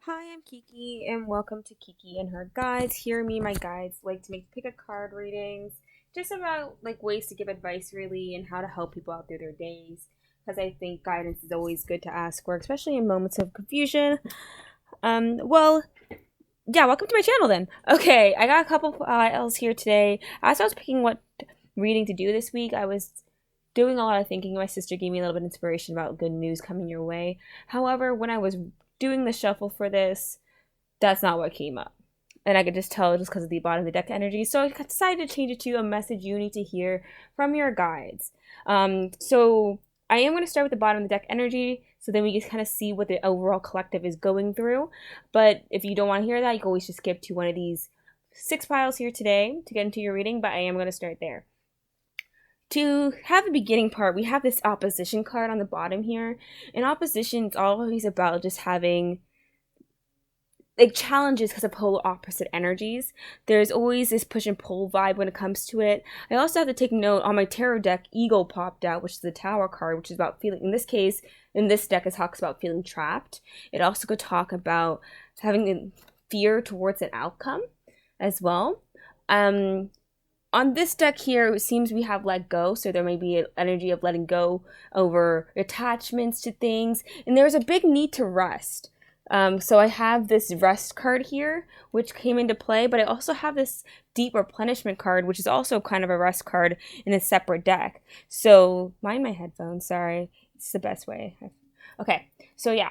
Hi, I'm Kiki, and welcome to Kiki and her guides. Here, me and my guides like to make pick a card readings, just about like ways to give advice, really, and how to help people out through their days. Because I think guidance is always good to ask for, especially in moments of confusion. Well, yeah, welcome to my channel then. Okay, I got a couple files here today. As I was picking what reading to do this week, I was doing a lot of thinking. My sister gave me a little bit of inspiration about good news coming your way. However, when I was doing the shuffle for this, that's not what came up. And I could just tell just because of the bottom of the deck energy. So I decided to change it to a message you need to hear from your guides. So I am going to start with the bottom of the deck energy, so then we can kind of see what the overall collective is going through. But if you don't want to hear that, you can always just skip to one of these 6 piles here today to get into your reading, but I am going to start there. To have the beginning part, we have this opposition card on the bottom here. And opposition is always about just having like challenges because of polar opposite energies. There's always this push and pull vibe when it comes to it. I also have to take note on my tarot deck, Eagle popped out, which is the Tower card, which is about feeling, in this case, in this deck, it talks about feeling trapped. It also could talk about having fear towards an outcome as well. On this deck here, it seems we have let go, so there may be an energy of letting go over attachments to things, and there's a big need to rest. So I have this rest card here, which came into play, but I also have this deep replenishment card, which is also kind of a rest card in a separate deck. So, mind my headphones, sorry. It's the best way. Okay, so yeah.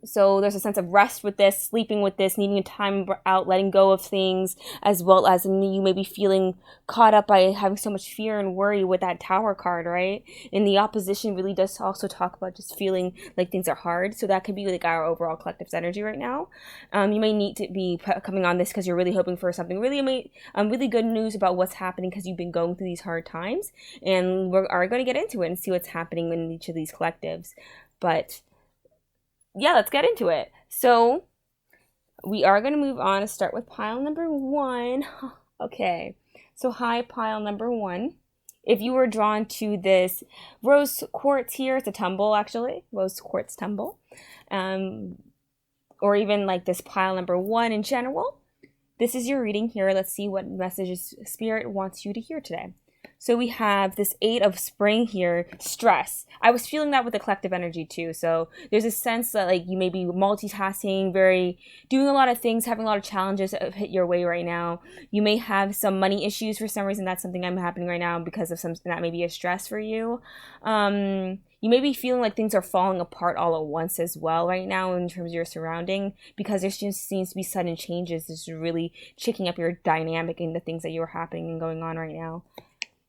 So there's a sense of rest with this, sleeping with this, needing a time out, letting go of things, as well as you may be feeling caught up by having so much fear and worry with that Tower card, right? And the opposition really does also talk about just feeling like things are hard. So that could be like our overall collective's energy right now. You may need to be coming on this because you're really hoping for something really good news about what's happening because you've been going through these hard times. And we are going to get into it and see what's happening in each of these collectives. But yeah, let's get into it. So we are going to move on to start with pile number 1. Okay, so hi, pile number 1. If you were drawn to this rose quartz here, it's a tumble actually, rose quartz tumble, or even like this pile number 1 in general, this is your reading here. Let's see what messages Spirit wants you to hear today. So we have this 8 of spring here, stress. I was feeling that with the collective energy too. So there's a sense that like you may be multitasking, doing a lot of things, having a lot of challenges that hit your way right now. You may have some money issues for some reason. That's something I'm happening right now because of something that may be a stress for you. You may be feeling like things are falling apart all at once as well right now in terms of your surrounding, because there just seems to be sudden changes. This is really shaking up your dynamic and the things that you're happening and going on right now.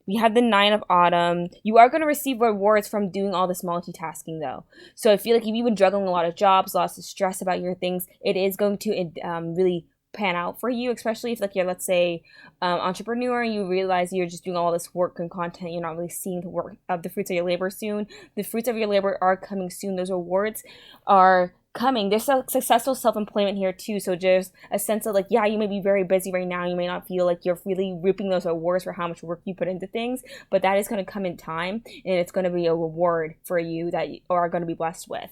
We have the 9 of autumn. You are going to receive rewards from doing all this multitasking though. So I feel like if you've been juggling a lot of jobs, lots of stress about your things, it is going to really pan out for you, especially if like you're, let's say, entrepreneur, and you realize you're just doing all this work and content, you're not really seeing the work of the fruits of your labor soon. The fruits of your labor are coming soon. Those rewards are coming. There's a successful self-employment here too, so just a sense of like, yeah, you may be very busy right now, you may not feel like you're really reaping those rewards for how much work you put into things, but that is going to come in time, and it's going to be a reward for you that you are going to be blessed with.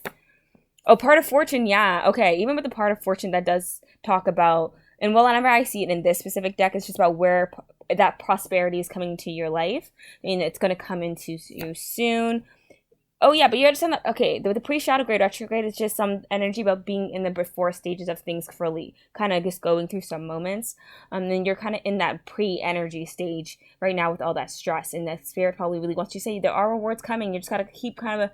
Oh, part of fortune, yeah, okay, even with the part of fortune, that does talk about, and well, whenever I see it in this specific deck, it's just about where that prosperity is coming into your life, and it's going to come into you soon. Oh yeah, but you understand that, okay, the pre-shadow grade, retrograde is just some energy about being in the before stages of things fully, kind of just going through some moments. And you're kind of in that pre-energy stage right now with all that stress, and that Spirit probably really wants you to say there are rewards coming. You just got to keep kind of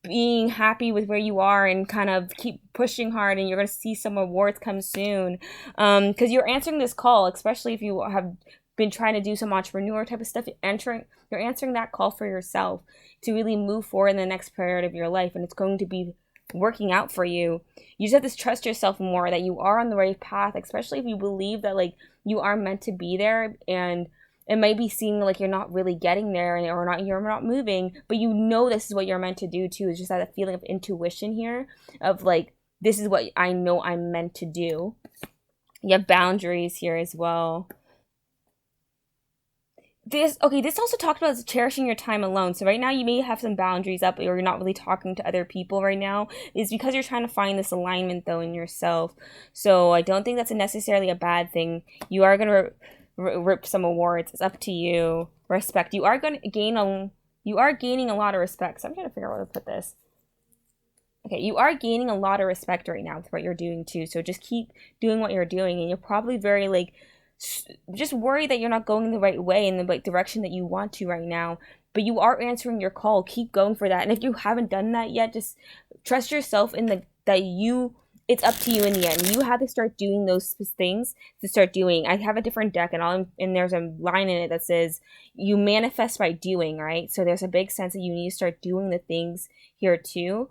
being happy with where you are and kind of keep pushing hard, and you're going to see some rewards come soon. Because you're answering this call, especially if you have been trying to do some entrepreneur type of stuff, you're answering that call for yourself to really move forward in the next period of your life, and it's going to be working out for you. You just have to trust yourself more that you are on the right path, especially if you believe that like you are meant to be there, and it might be seeming like you're not really getting there, and you're not moving, but you know this is what you're meant to do too. It's just that feeling of intuition here of like, this is what I know I'm meant to do. You have boundaries here as well. this also talked about cherishing your time alone. So right now you may have some boundaries up, or you're not really talking to other people right now, is because you're trying to find this alignment though in yourself. So I don't think that's necessarily a bad thing. You are going to rip some awards. It's up to you. Respect. You are gaining a lot of respect. So I'm trying to figure out where to put this. Okay, you are gaining a lot of respect right now with what you're doing too. So just keep doing what you're doing, and you're probably very like just worried that you're not going the right way in the right direction that you want to right now. But you are answering your call. Keep going for that. And if you haven't done that yet, just trust yourself in it's up to you in the end. You have to start doing those things to start doing. I have a different deck, and there's a line in it that says you manifest by doing, right? So there's a big sense that you need to start doing the things here too,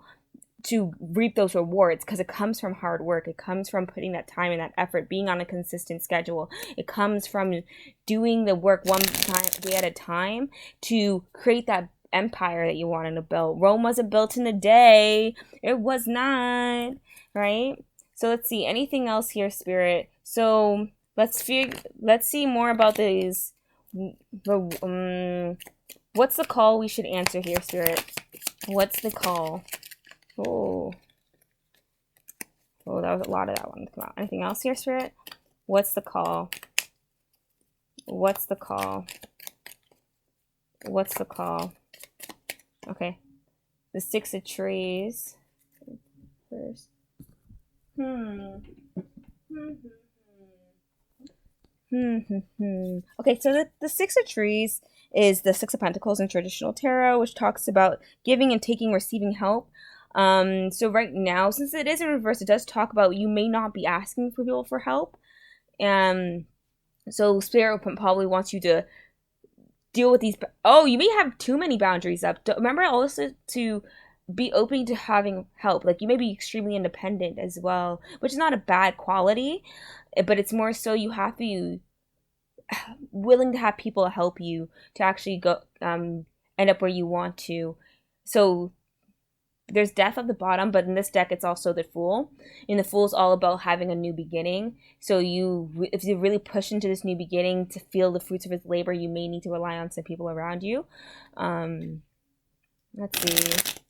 to reap those rewards, because it comes from hard work. It comes from putting that time and that effort, being on a consistent schedule. It comes from doing the work one day at a time to create that empire that you wanted to build. Rome wasn't built in a day. It was not, right? So let's see, anything else here, Spirit? So let's see more about these. What's the call we should answer here, Spirit? What's the call? Oh, that was a lot of that one. Come on. Anything else here, Spirit? What's the call? What's the call? What's the call? Okay. The Six of Trees. First. Okay, so the Six of Trees is the Six of Pentacles in traditional tarot, which talks about giving and taking, receiving help. So right now, since it is in reverse, it does talk about you may not be asking for people for help. So Spirit probably wants you to deal with these. Oh, you may have too many boundaries up. Remember also to be open to having help. Like, you may be extremely independent as well, which is not a bad quality, but it's more so you have to be willing to have people help you to actually go end up where you want to. So there's death at the bottom, but in this deck it's also the Fool, and the Fool is all about having a new beginning. So if you really push into this new beginning to feel the fruits of his labor, you may need to rely on some people around you. Let's see,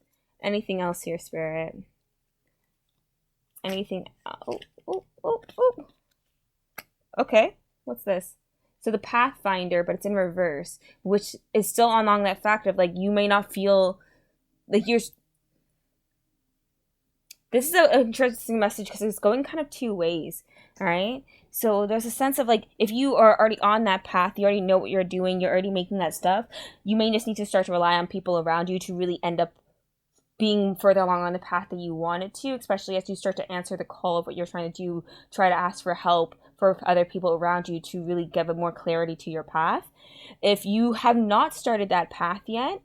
anything else here, Spirit? Anything? Okay, what's this? So the Pathfinder, but it's in reverse, which is still along that fact of like you may not feel like you're. This is an interesting message because it's going kind of two ways, all right? So there's a sense of like, if you are already on that path, you already know what you're doing, you're already making that stuff, you may just need to start to rely on people around you to really end up being further along on the path that you wanted to, especially as you start to answer the call of what you're trying to do, try to ask for help for other people around you to really give more clarity to your path. If you have not started that path yet,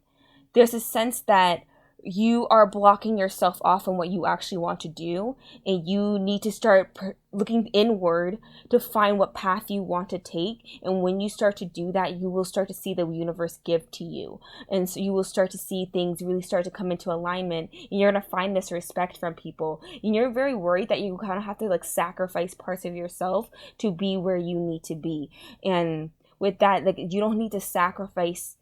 there's a sense that you are blocking yourself off on what you actually want to do, and you need to start looking inward to find what path you want to take. And when you start to do that, you will start to see the universe give to you, and so you will start to see things really start to come into alignment, and you're going to find this respect from people. And you're very worried that you kind of have to like sacrifice parts of yourself to be where you need to be. And with that, like, you don't need to sacrifice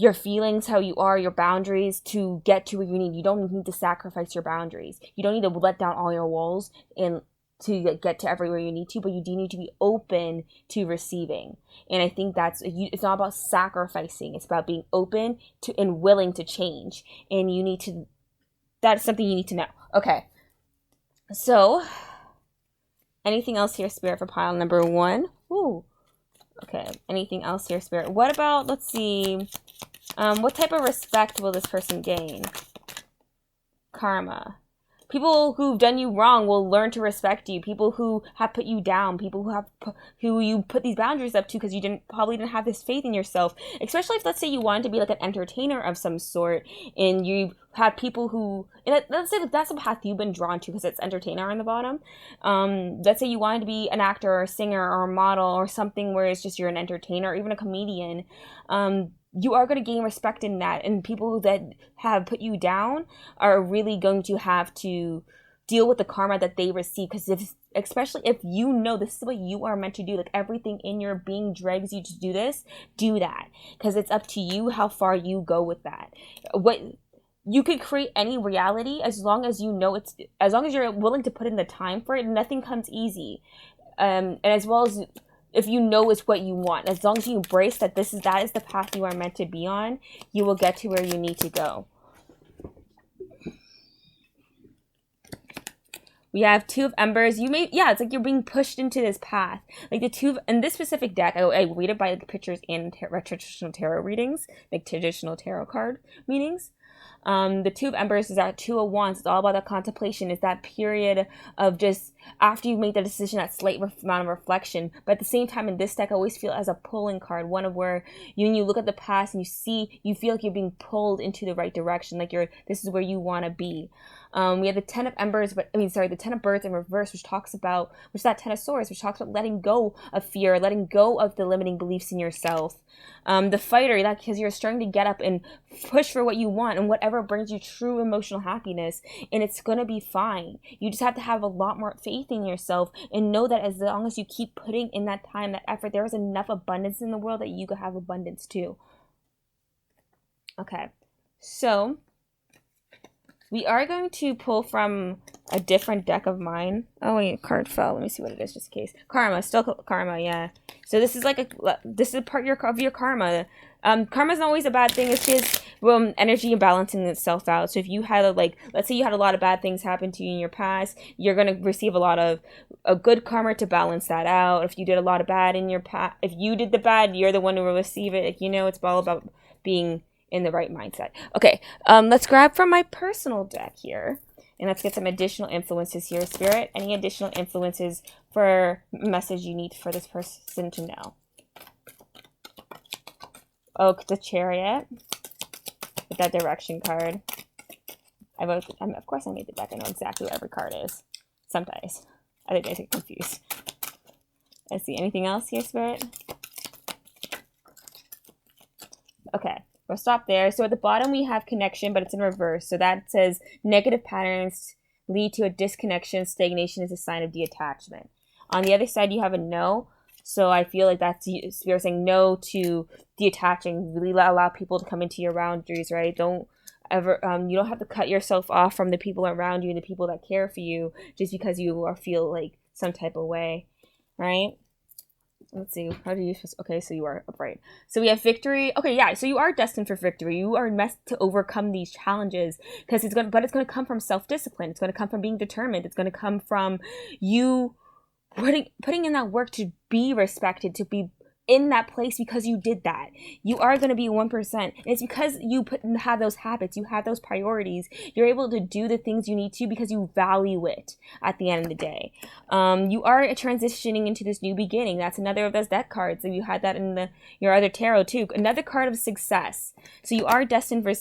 your feelings, how you are, your boundaries to get to where you need. You don't need to sacrifice your boundaries. You don't need to let down all your walls and to get to everywhere you need to, but you do need to be open to receiving. And I think it's not about sacrificing. It's about being open to and willing to change. And that's something you need to know. Okay. So anything else here, Spirit, for pile number 1? Ooh. Okay. Anything else here, Spirit? What about, let's see, what type of respect will this person gain? Karma. People who've done you wrong will learn to respect you. People who have put you down. People who you put these boundaries up to because you probably didn't have this faith in yourself. Especially if, let's say, you wanted to be like an entertainer of some sort, and you had people who, and let's say that's a path you've been drawn to because it's entertainer on the bottom. Let's say you wanted to be an actor or a singer or a model or something where it's just you're an entertainer or even a comedian. You are going to gain respect in that, and people that have put you down are really going to have to deal with the karma that they receive. Because especially if you know this is what you are meant to do, like everything in your being drags you to do this, do that. Because it's up to you how far you go with that. What you could create any reality as long as you know as long as you're willing to put in the time for it. Nothing comes easy. And as well as if you know it's what you want, as long as you embrace that that is the path you are meant to be on, you will get to where you need to go. We have Two of Embers. It's like you're being pushed into this path. Like the two in this specific deck, I read it by the pictures and traditional tarot readings, like traditional tarot card meanings. The Two of Embers is that Two of Wands. It's all about that contemplation. It's that period of just after you make the decision, that slight amount of reflection. But at the same time, in this deck, I always feel as a pulling card, one of where you look at the past and you feel like you're being pulled into the right direction, like this is where you want to be. We have the Ten of Embers, the Ten of Birds in reverse, which is that Ten of Swords, which talks about letting go of fear, letting go of the limiting beliefs in yourself. The Fighter, that because you're starting to get up and push for what you want and whatever brings you true emotional happiness, and it's gonna be fine. You just have to have a lot more faith in yourself and know that as long as you keep putting in that time, that effort, there is enough abundance in the world that you could have abundance too. Okay, so we are going to pull from a different deck of mine. Oh wait, a card fell. Let me see what it is, just in case. Karma, still karma, yeah. So this is this is part of your karma. Karma is not always a bad thing. It's just energy balancing itself out. So if you had let's say you had a lot of bad things happen to you in your past, you're gonna receive a lot of a good karma to balance that out. If you did a lot of bad in your past, if you did the bad, you're the one who will receive it. It's all about being in the right mindset. Okay, let's grab from my personal deck here, and let's get some additional influences here. Spirit, any additional influences for message you need for this person to know? Oh, the Chariot with that direction card. Of course I made the deck. I know exactly what every card is. Sometimes I think I get confused. Let's see, anything else here, Spirit? Okay. We'll stop there. So at the bottom we have connection, but it's in reverse. So that says negative patterns lead to a disconnection. Stagnation is a sign of detachment. On the other side, you have a no. So I feel like that's you're saying no to detaching. Really allow people to come into your boundaries, right? Don't ever you don't have to cut yourself off from the people around you and the people that care for you just because you feel like some type of way, right? Let's see, how do you, okay, so you are upright. So we have victory. Okay, yeah, so you are destined for victory. You are meant to overcome these challenges because it's going to come from self-discipline. It's going to come from being determined. It's going to come from you putting in that work to be respected, to be in that place because you did that. You are going to be 1%. And it's because you have those habits, you have those priorities. You're able to do the things you need to because you value it at the end of the day. You are transitioning into this new beginning. That's another of those deck cards. So you had that in your other tarot too. Another card of success. So you are destined for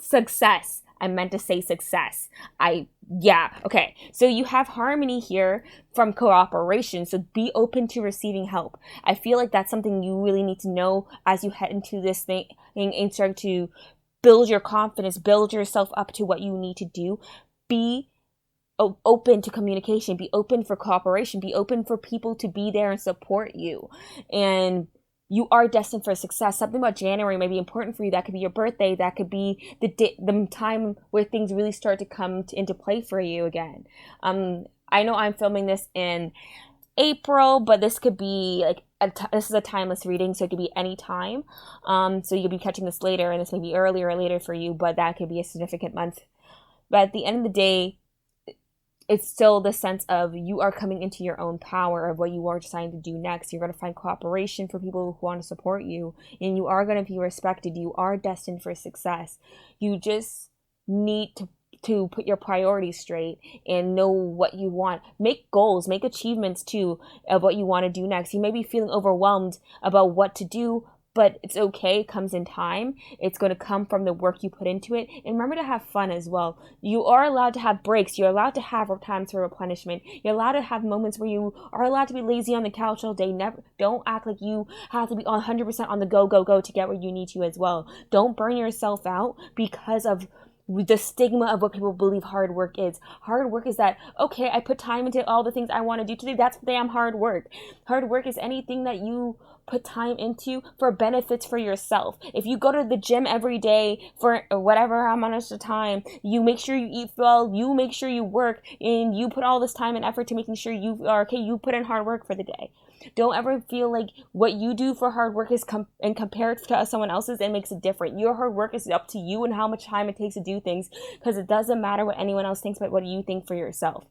success. I meant to say success. Okay. So you have harmony here from cooperation. So be open to receiving help. I feel like that's something you really need to know as you head into this thing and start to build your confidence, build yourself up to what you need to do. Be open to communication. Be open for cooperation. Be open for people to be there and support you. And you are destined for success. Something about January may be important for you. That could be your birthday. That could be the time where things really start to come into play for you again. I know I'm filming this in April, but this could be this is a timeless reading, so it could be any time. So you'll be catching this later, and this may be earlier or later for you, but that could be a significant month. But at the end of the day, it's still the sense of you are coming into your own power of what you are deciding to do next. You're going to find cooperation for people who want to support you, and you are going to be respected. You are destined for success. You just need to put your priorities straight and know what you want. Make goals, make achievements too of what you want to do next. You may be feeling overwhelmed about what to do, but it's okay. It comes in time. It's going to come from the work you put into it. And remember to have fun as well. You are allowed to have breaks. You're allowed to have times for replenishment. You're allowed to have moments where you are allowed to be lazy on the couch all day. Don't act like you have to be 100% on the go to get where you need to as well. Don't burn yourself out because of the stigma of what people believe hard work is. Hard work is that, okay, I put time into all the things I want to do today. That's damn hard work. Hard work is anything that you put time into for benefits for yourself. If you go to the gym every day for whatever amount of time, you make sure you eat well, you make sure you work, and you put all this time and effort to making sure you are okay, you put in hard work for the day. Don't ever feel like what you do for hard work is and compared to someone else's, it makes it different. Your hard work is up to you and how much time it takes to do things, because it doesn't matter what anyone else thinks, but what you think for yourself.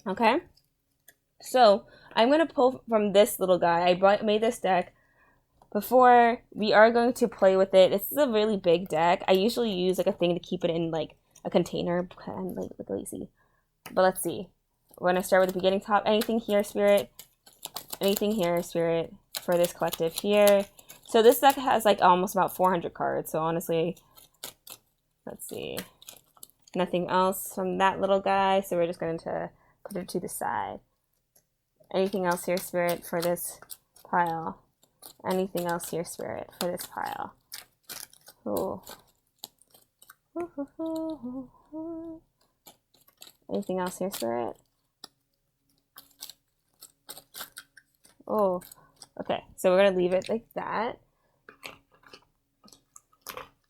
Okay? So I'm going to pull from this little guy. I made this deck before. We are going to play with it. This is a really big deck. I usually use like a thing to keep it in like a container. I'm like lazy. But let's see. We're going to start with the beginning top. Anything here, Spirit? Anything here, Spirit, for this collective here? So this deck has like almost about 400 cards. So honestly, let's see. Nothing else from that little guy. So we're just going to put it to the side. Anything else here, Spirit, for this pile? Anything else here, Spirit, for this pile? Ooh. Anything else here, Spirit? Oh, okay. So we're going to leave it like that.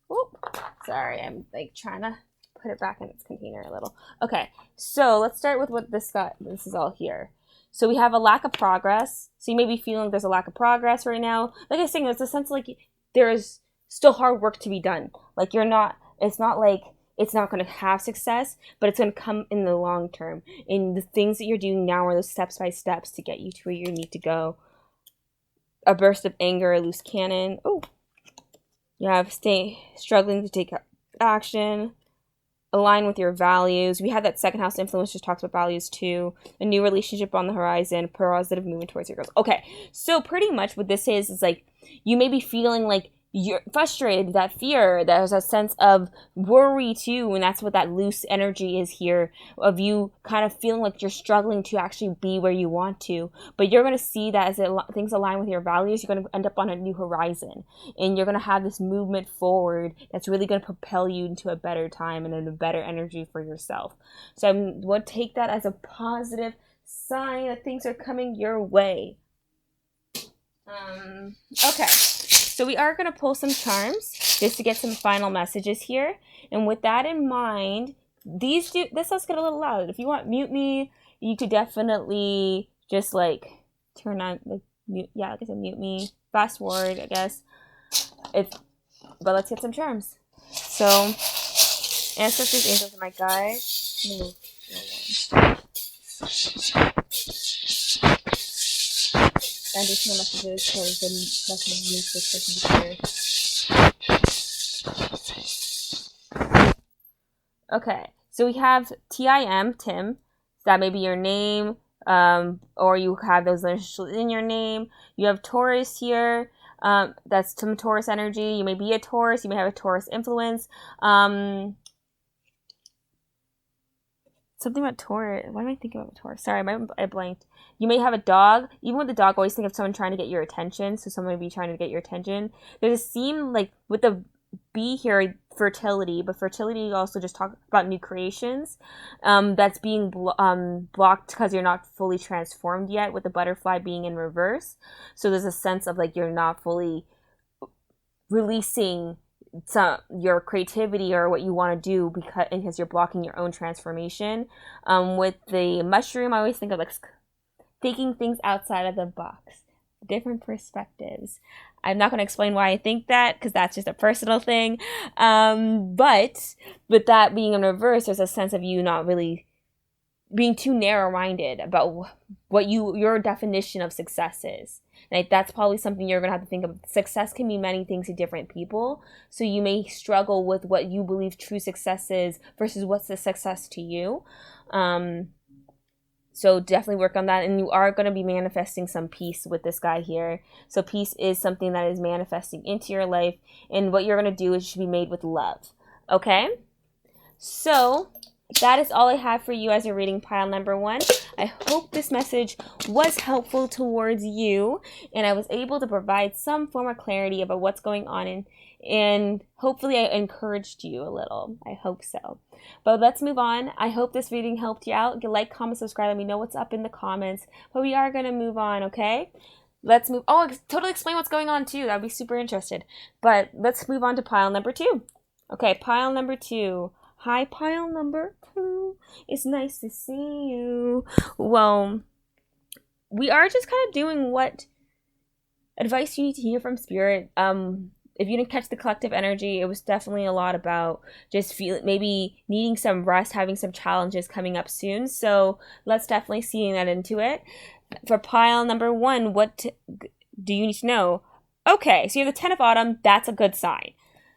Oop. Sorry, I'm like trying to put it back in its container a little. Okay, so let's start with what this got. This is all here. So we have a lack of progress. So you may be feeling there's a lack of progress right now. Like I was saying, there's a sense like there is still hard work to be done. Like it's not like it's not going to have success, but it's going to come in the long term. And the things that you're doing now are those steps by steps to get you to where you need to go. A burst of anger, a loose cannon. Oh, you have struggling to take action. Align with your values. We have that second house influence, just talks about values too. A new relationship on the horizon, positive movement towards your goals. Okay, so pretty much what this is like you may be feeling like you're frustrated, that fear, there's a sense of worry too, and that's what that loose energy is here, of you kind of feeling like you're struggling to actually be where you want to. But you're going to see that as things align with your values, you're going to end up on a new horizon, and you're going to have this movement forward that's really going to propel you into a better time and in a better energy for yourself. So I would take that as a positive sign that things are coming your way. Okay. So we are going to pull some charms just to get some final messages here. And with that in mind, this does get a little loud. If you want mute me, you could definitely just like turn on like mute. Yeah, like I said, mute me. Fast forward, I guess. But let's get some charms. So ancestors, angels, and my guides. Additional messages because the message needs this person to hear. Okay, so we have TIM, Tim. That may be your name, or you have those initials in your name. You have Taurus here. That's some Taurus energy. You may be a Taurus. You may have a Taurus influence. Something about Taurus. What am I thinking about Taurus? Sorry, I blanked. You may have a dog. Even with the dog, always think of someone trying to get your attention. So someone may be trying to get your attention. There's a seem like with the B here, fertility, but fertility also just talk about new creations. That's being blocked because you're not fully transformed yet, with the butterfly being in reverse. So there's a sense of like you're not fully releasing your creativity or what you want to do because you're blocking your own transformation. With the mushroom, I always think of like thinking things outside of the box, different perspectives. I'm not going to explain why I think that because that's just a personal thing. But with that being in reverse, there's a sense of you not really being too narrow-minded about what your definition of success is. Like that's probably something you're going to have to think of. Success can mean many things to different people. So you may struggle with what you believe true success is versus what's the success to you. So definitely work on that. And you are going to be manifesting some peace with this guy here. So peace is something that is manifesting into your life. And what you're going to do is should be made with love. Okay? So that is all I have for you as your reading pile number 1. I hope this message was helpful towards you. And I was able to provide some form of clarity about what's going on and hopefully I encouraged you a little. I hope so. But let's move on. I hope this reading helped you out. Like, comment, subscribe. Let me know what's up in the comments. But we are going to move on, okay? Let's move. Oh, totally explain what's going on too. I'd be super interested. But let's move on to pile number 2. Okay, pile number 2. Hi, pile number 2. It's nice to see you. Well, we are just kind of doing what advice you need to hear from spirit. If you didn't catch the collective energy, it was definitely a lot about just maybe needing some rest, having some challenges coming up soon. So let's definitely see that into it. For pile number 1, what do you need to know? Okay, so you have the 10 of Autumn. That's a good sign.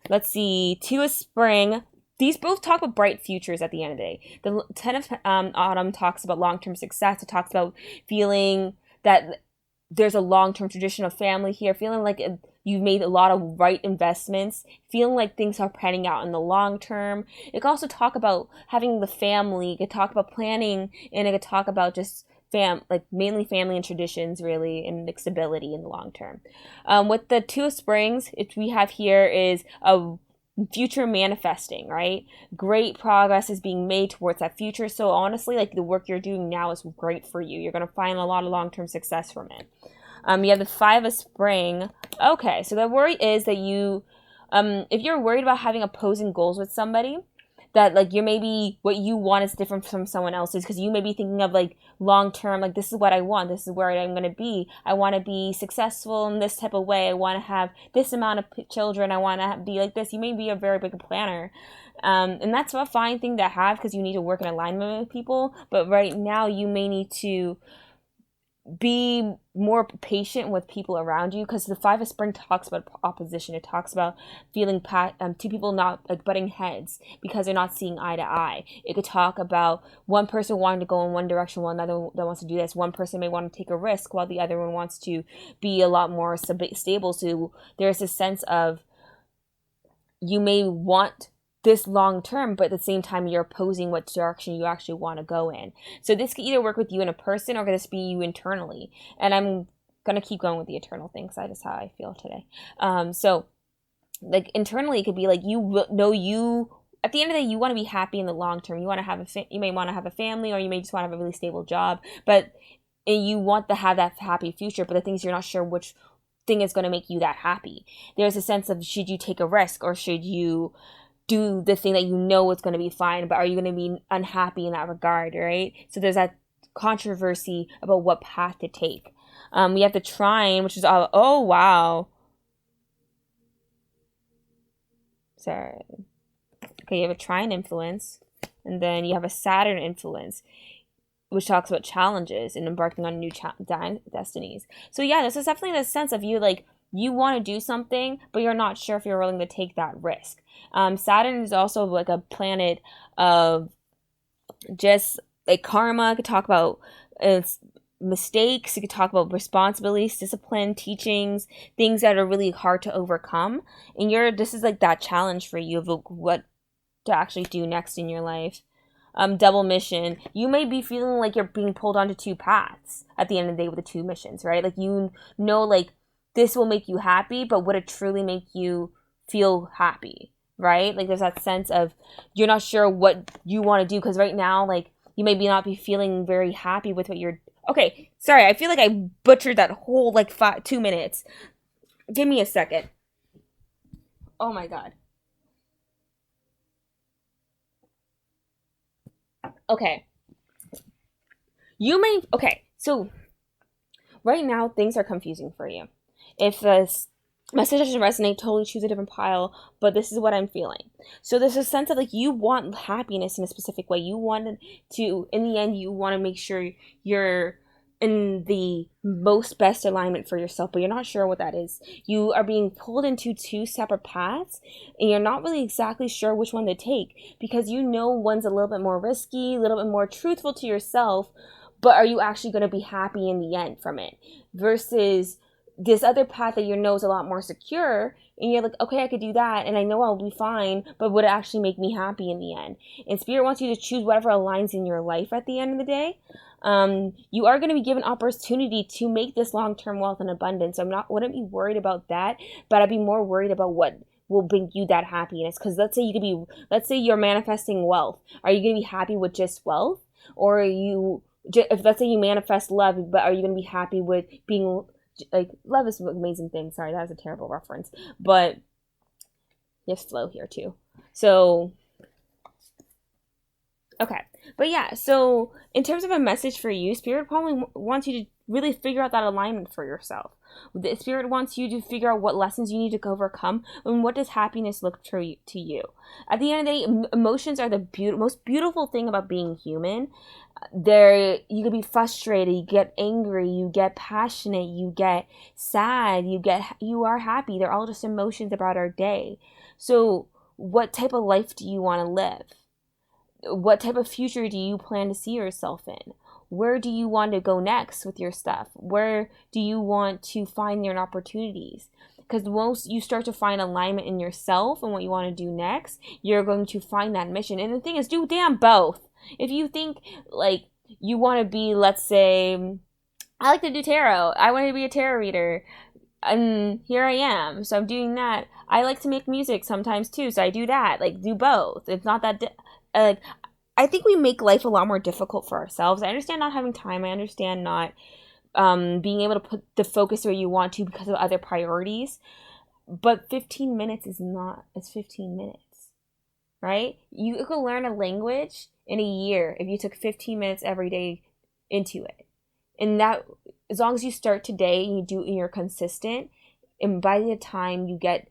Let's see, 2 of Spring. These both talk about bright futures at the end of the day. The 10 of Autumn talks about long-term success. It talks about feeling that there's a long-term tradition of family here, feeling like you've made a lot of right investments, feeling like things are panning out in the long term. It could also talk about having the family. It could talk about planning, and it could talk about just mainly family and traditions, really, and stability in the long term. With the 2 of Springs, we have here is a future manifesting, right? Great progress is being made towards that future. So honestly, like, the work you're doing now is great for you. You're going to find a lot of long-term success from it. You have the 5 of Spring. Okay, so the worry is that you, if you're worried about having opposing goals with somebody, that like you're maybe what you want is different from someone else's, because you may be thinking of like long term, like this is what I want, this is where I'm going to be, I want to be successful in this type of way, I want to have this amount of children, I want to be like this. You may be a very big planner, and that's a fine thing to have because you need to work in alignment with people. But right now you may need to be more patient with people around you, because the 5 of Spring talks about opposition. It talks about feeling two people not like butting heads because they're not seeing eye to eye. It could talk about one person wanting to go in one direction while another that wants to do this. One person may want to take a risk while the other one wants to be a lot more stable. So there's a sense of you may want this long term, but at the same time you're opposing what direction you actually want to go in. So this could either work with you in a person or could this be you internally. And I'm gonna keep going with the eternal thing because that's how I feel today. So like internally, it could be like you at the end of the day, you want to be happy in the long term. You want to have you may want to have a family, or you may just want to have a really stable job, but you want to have that happy future. But the thing is, you're not sure which thing is going to make you that happy. There's a sense of, should you take a risk or should you do the thing that you know is going to be fine, but are you going to be unhappy in that regard, right? So there's that controversy about what path to take. We have the trine, which is oh wow. Sorry. Okay, you have a trine influence, and then you have a Saturn influence, which talks about challenges and embarking on new destinies. So yeah, this is definitely the sense of you, like, you want to do something, but you're not sure if you're willing to take that risk. Saturn is also like a planet of just like karma. It could talk about mistakes. It could talk about responsibilities, discipline, teachings, things that are really hard to overcome. And this is like that challenge for you of what to actually do next in your life. Double mission. You may be feeling like you're being pulled onto two paths at the end of the day with the two missions, right? Like, you know, like, this will make you happy, but would it truly make you feel happy, right? Like, there's that sense of you're not sure what you want to do, because right now, like, you may not be feeling very happy with what you're... Okay, sorry, I feel like I butchered that whole, like, 2 minutes. Give me a second. Oh my god. Okay. So right now things are confusing for you. If this message doesn't resonate, totally choose a different pile, but this is what I'm feeling. So there's a sense of, like, you want happiness in a specific way. You want to, in the end, you want to make sure you're in the most best alignment for yourself, but you're not sure what that is. You are being pulled into two separate paths, and you're not really exactly sure which one to take, because you know one's a little bit more risky, a little bit more truthful to yourself, but are you actually going to be happy in the end from it? Versus this other path that you know is a lot more secure, and you're like, okay, I could do that, and I know I'll be fine, but would it actually make me happy in the end? And Spirit wants you to choose whatever aligns in your life at the end of the day. You are going to be given opportunity to make this long-term wealth and abundance. So wouldn't be worried about that, but I'd be more worried about what will bring you that happiness. Because let's say you're manifesting wealth. Are you going to be happy with just wealth? Or are you, if let's say you manifest love, but are you going to be happy with being, like, love is an amazing thing. Sorry, that was a terrible reference. But there's flow here too. So, okay. But yeah, so in terms of a message for you, Spirit probably wants you to really figure out that alignment for yourself. The Spirit wants you to figure out what lessons you need to overcome and what does happiness look to you. At the end of the day, emotions are the most beautiful thing about being human. You can be frustrated, you get angry, you get passionate, you get sad, you are happy. They're all just emotions about our day. So what type of life do you want to live? What type of future do you plan to see yourself in? Where do you want to go next with your stuff? Where do you want to find your opportunities? Because once you start to find alignment in yourself and what you want to do next, you're going to find that mission. And the thing is, do damn both. If you think, like, you want to be, let's say, I like to do tarot. I want to be a tarot reader. And here I am. So I'm doing that. I like to make music sometimes too. So I do that. Like, do both. It's not that... I think we make life a lot more difficult for ourselves. I understand not having time. I understand not being able to put the focus where you want to because of other priorities. But 15 minutes is 15 minutes, right? You could learn a language in a year if you took 15 minutes every day into it. And that, as long as you start today and you're consistent, and by the time you get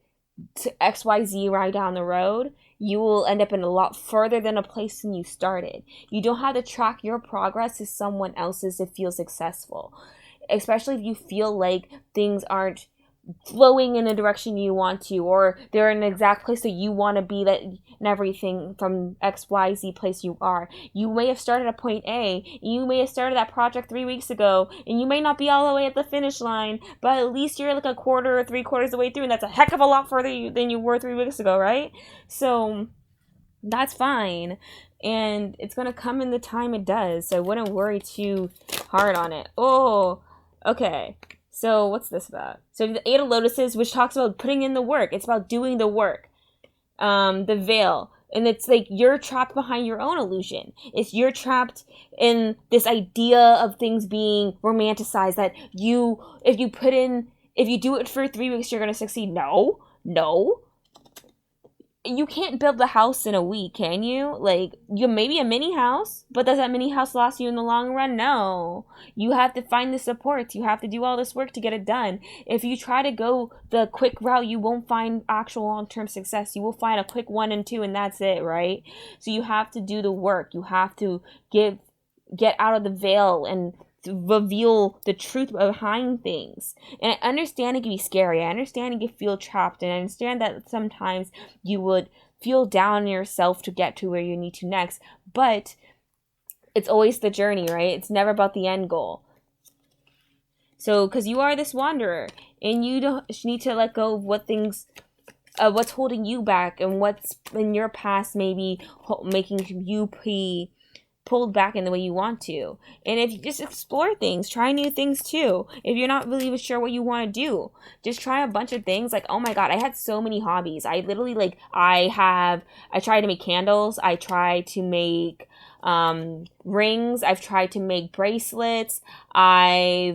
to XYZ right down the road, you will end up in a lot further than a place than you started. You don't have to track your progress to someone else's to feel successful. Especially if you feel like things aren't flowing in the direction you want to, or they're in the exact place that you want to be, that and everything from XYZ place you are. You may have started at point A, you may have started that project 3 weeks ago, and you may not be all the way at the finish line, but at least you're like a quarter or 3/4 of the way through, and that's a heck of a lot further than you were 3 weeks ago, right? So that's fine, and it's gonna come in the time it does, so I wouldn't worry too hard on it. Oh, okay. So what's this about? So the Eight of Lotuses, which talks about putting in the work. It's about doing the work. The veil. And it's like you're trapped behind your own illusion. You're trapped in this idea of things being romanticized, that if you do it for 3 weeks, you're going to succeed. No. You can't build the house in a week, can you? Like, you maybe a mini house, but does that mini house last you in the long run? No. You have to find the supports. You have to do all this work to get it done. If you try to go the quick route, you won't find actual long-term success. You will find a quick 1 and 2, and that's it, right? So you have to do the work. You have to get out of the veil and reveal the truth behind things. And I understand it can be scary. I understand you can feel trapped, and I understand that sometimes you would feel down on yourself to get to where you need to next, but it's always the journey, right? It's never about the end goal. So, because you are this wanderer, and you need to let go of what's holding you back, and what's in your past maybe making you pulled back in the way you want to. And if you just explore things, try new things too. If you're not really sure what you want to do, just try a bunch of things. Like, oh my god, I had so many hobbies. I literally, I tried to make candles, I tried to make rings, I've tried to make bracelets, I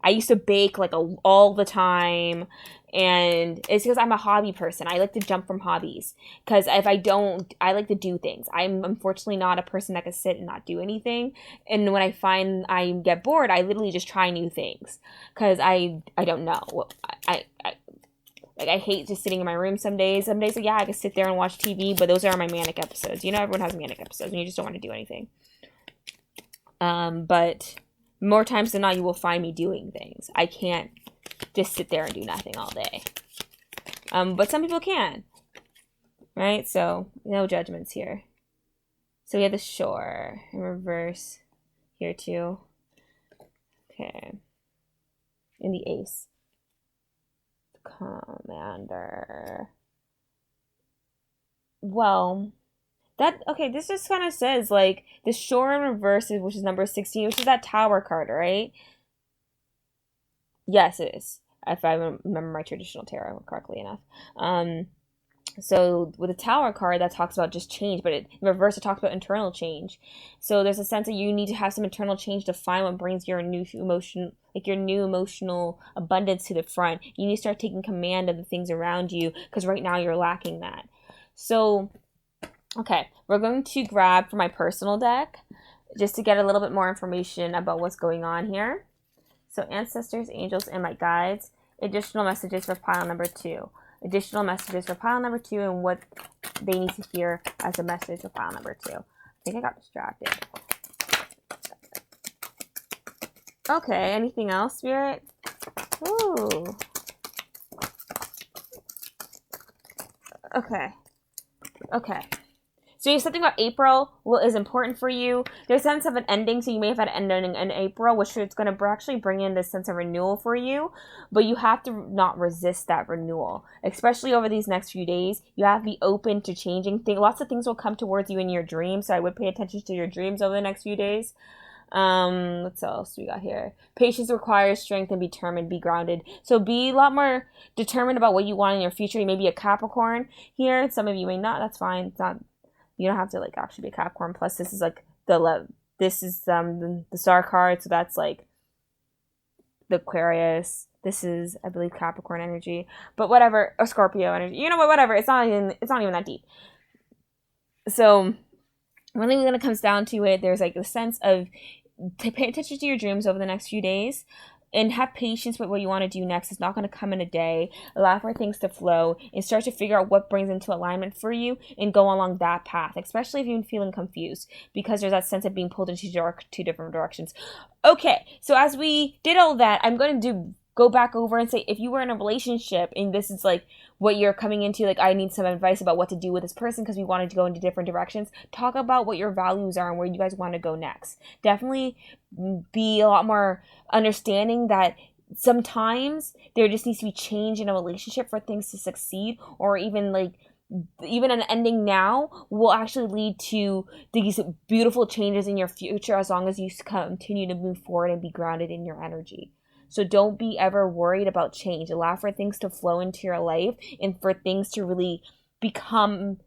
used to bake all the time. And it's because I'm a hobby person. I like to jump from hobbies, because if I don't, I like to do things. I'm unfortunately not a person that can sit and not do anything. And when I find I get bored, I literally just try new things, because I don't know. I hate just sitting in my room some days. Some days, I can sit there and watch TV, but those are my manic episodes. You know, everyone has manic episodes, and you just don't want to do anything. But more times than not, you will find me doing things. I can't just sit there and do nothing all day. But some people can, right? So no judgments here. So we have the shore in reverse here too. Okay. And the ace. Commander. Well, this just kind of says, the shore in reverse, which is number 16, which is that tower card, right? Yes, it is. if I remember my traditional tarot correctly enough. So with the Tower card, that talks about just change, but in reverse, it talks about internal change. So there's a sense that you need to have some internal change to find what brings your new emotion, like your new emotional abundance to the front. You need to start taking command of the things around you, because right now you're lacking that. So, okay, we're going to grab for my personal deck just to get a little bit more information about what's going on here. So ancestors, angels, and my guides. Additional messages for pile number 2. Additional messages for pile number 2 and what they need to hear as a message for pile number 2. I think I got distracted. Okay, anything else, Spirit? Ooh. Okay. Okay. So you have something about April is important for you. There's a sense of an ending, so you may have had an ending in April, which is going to actually bring in this sense of renewal for you. But you have to not resist that renewal, especially over these next few days. You have to be open to changing things. Lots of things will come towards you in your dreams, so I would pay attention to your dreams over the next few days. What else we got here? Patience requires strength and be determined, be grounded. So be a lot more determined about what you want in your future. You may be a Capricorn here. Some of you may not. That's fine. It's not. You don't have to like actually be a Capricorn. Plus, this is like this is the star card, so that's like the Aquarius. This is, I believe, Capricorn energy. But whatever, or Scorpio energy. You know what? Whatever. It's not even that deep. So really, when it comes down to it, there's like a sense of pay attention to your dreams over the next few days. And have patience with what you want to do next. It's not going to come in a day. Allow for things to flow and start to figure out what brings into alignment for you and go along that path, especially if you're feeling confused, because there's that sense of being pulled into two different directions. Okay, so as we did all that, I'm going to go back over and say, if you were in a relationship and this is like what you're coming into, like I need some advice about what to do with this person because we wanted to go into different directions, talk about what your values are and where you guys want to go next. Definitely be a lot more understanding that sometimes there just needs to be change in a relationship for things to succeed, or even an ending now will actually lead to these beautiful changes in your future as long as you continue to move forward and be grounded in your energy. So don't be ever worried about change. Allow for things to flow into your life and for things to really become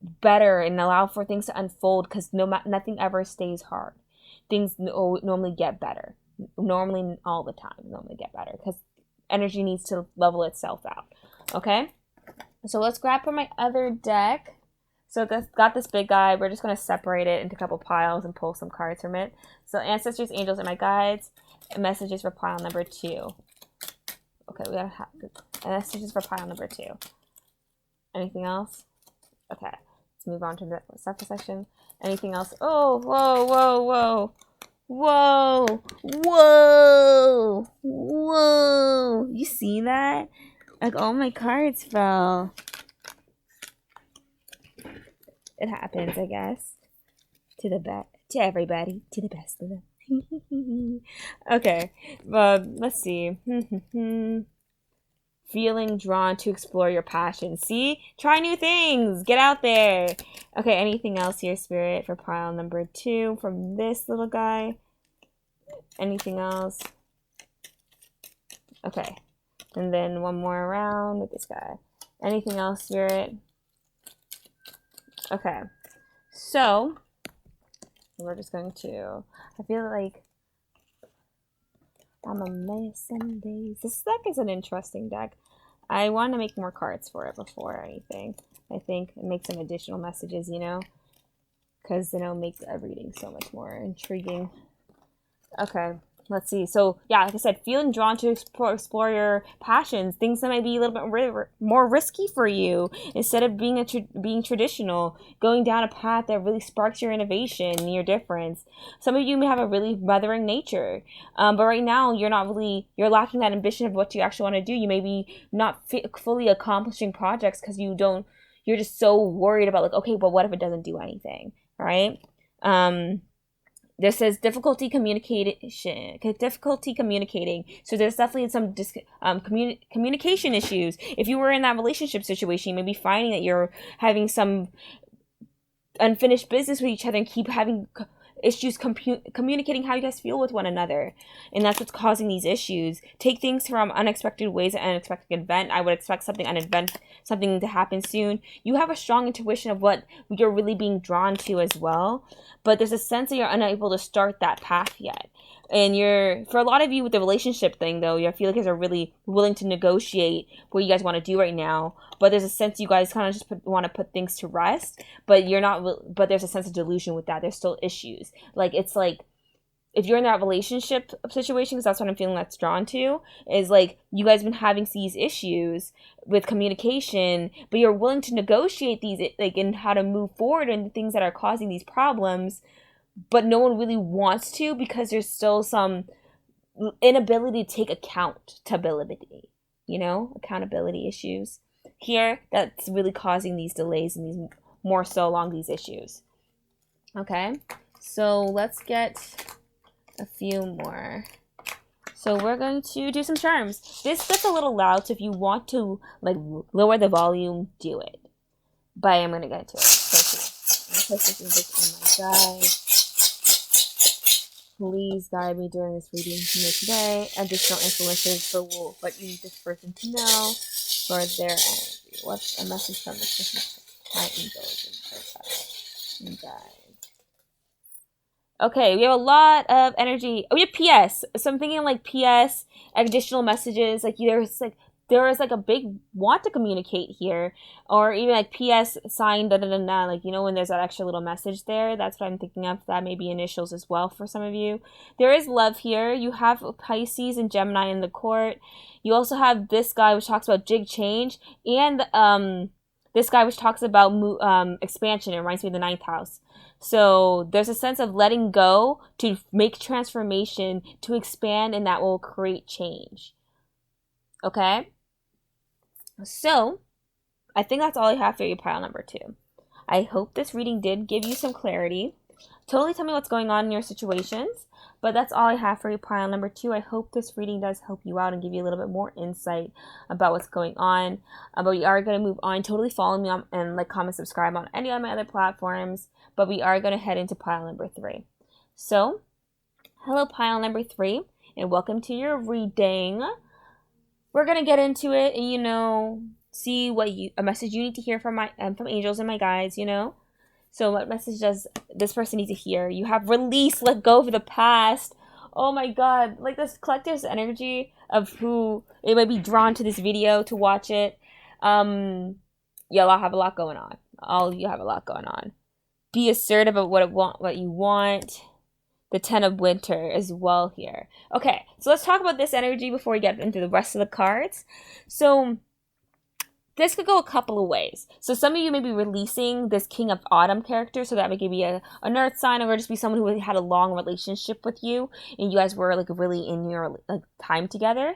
better, and allow for things to unfold, because nothing ever stays hard. Things normally get better. Normally, all the time, normally get better, because energy needs to level itself out. Okay? So let's grab from my other deck. So got this big guy. We're just going to separate it into a couple piles and pull some cards from it. So ancestors, angels, and my guides. Messages for pile number 2. Okay, we gotta have messages for pile number 2. Anything else? Okay, let's move on to the second section. Anything else? Oh, whoa, whoa, whoa. Whoa, whoa, whoa. You see that? Like all my cards fell. It happens, I guess. To everybody, to the best of them. Okay, let's see. Feeling drawn to explore your passion. See? Try new things. Get out there. Okay, anything else here, Spirit, for pile number 2 from this little guy? Anything else? Okay. And then one more round with this guy. Anything else, Spirit? Okay. So we're just going to, I feel like I'm a mess some days. This deck is an interesting deck. I want to make more cards for it before anything. I think it makes some additional messages, because then it'll make a reading so much more intriguing. Okay, let's see. So yeah, like I said, feeling drawn to explore your passions, things that might be a little bit more risky for you, instead of being being traditional, going down a path that really sparks your innovation and your difference. Some of you may have a really mothering nature, but right now you're lacking that ambition of what you actually want to do. You may be not fully accomplishing projects because you're just so worried about like, okay, but what if it doesn't do anything, right? This says difficulty communicating. So there's definitely some communication issues. If you were in that relationship situation, you may be finding that you're having some unfinished business with each other and keep having issues communicating how you guys feel with one another, and that's what's causing these issues. Take things from unexpected ways, an unexpected event. I would expect something something to happen soon. You have a strong intuition of what you're really being drawn to as well, but there's a sense that you're unable to start that path yet. And for a lot of you with the relationship thing, though, I feel like you guys are really willing to negotiate what you guys want to do right now. But there's a sense you guys kind of just want to put things to rest. But you're not. But there's a sense of delusion with that. There's still issues. Like, it's like, if you're in that relationship situation, because that's what I'm feeling that's drawn to, is like you guys been having these issues with communication, but you're willing to negotiate these, like, in how to move forward and the things that are causing these problems. But no one really wants to, because there's still some inability to take accountability, accountability issues here that's really causing these delays and these more so along these issues. Okay, so let's get a few more. So we're going to do some charms. This gets a little loud, so if you want to like lower the volume, do it. But I'm going to get into it. So I'm placing this in my guide. Please guide me during this reading today. Additional influences for what you need this person to know for their energy. What's a message from this person? My angels and guides. Okay, we have a lot of energy. Oh, we have PS. So I'm thinking like PS, additional messages. Like there is like a big want to communicate here, or even like PS sign like when there's that extra little message there. That's what I'm thinking of. That may be initials as well for some of you. There is love here. You have Pisces and Gemini in the court. You also have this guy which talks about jig change, and this guy which talks about expansion. It reminds me of the 9th house. So there's a sense of letting go to make transformation, to expand, and that will create change. Okay? So, I think that's all I have for you, pile number 2. I hope this reading did give you some clarity. Totally tell me what's going on in your situations. But that's all I have for you, pile number 2. I hope this reading does help you out and give you a little bit more insight about what's going on. But we are going to move on. Totally follow me on and like, comment, subscribe on any of my other platforms. But we are going to head into pile number 3. So, hello, pile number 3. And welcome to your reading. We're going to get into it and, see what a message you need to hear from from angels and my guides, So what message does this person need to hear? You have release, let go of the past. Oh my God. Like this collective's energy of who it might be drawn to this video to watch it. Y'all have a lot going on. You have a lot going on. Be assertive about what you want. The 10 of Winter as well here. Okay, so let's talk about this energy before we get into the rest of the cards. So this could go a couple of ways. So some of you may be releasing this King of Autumn character, so that may be an earth sign, or just be someone who had a long relationship with you, and you guys were like really in your like time together,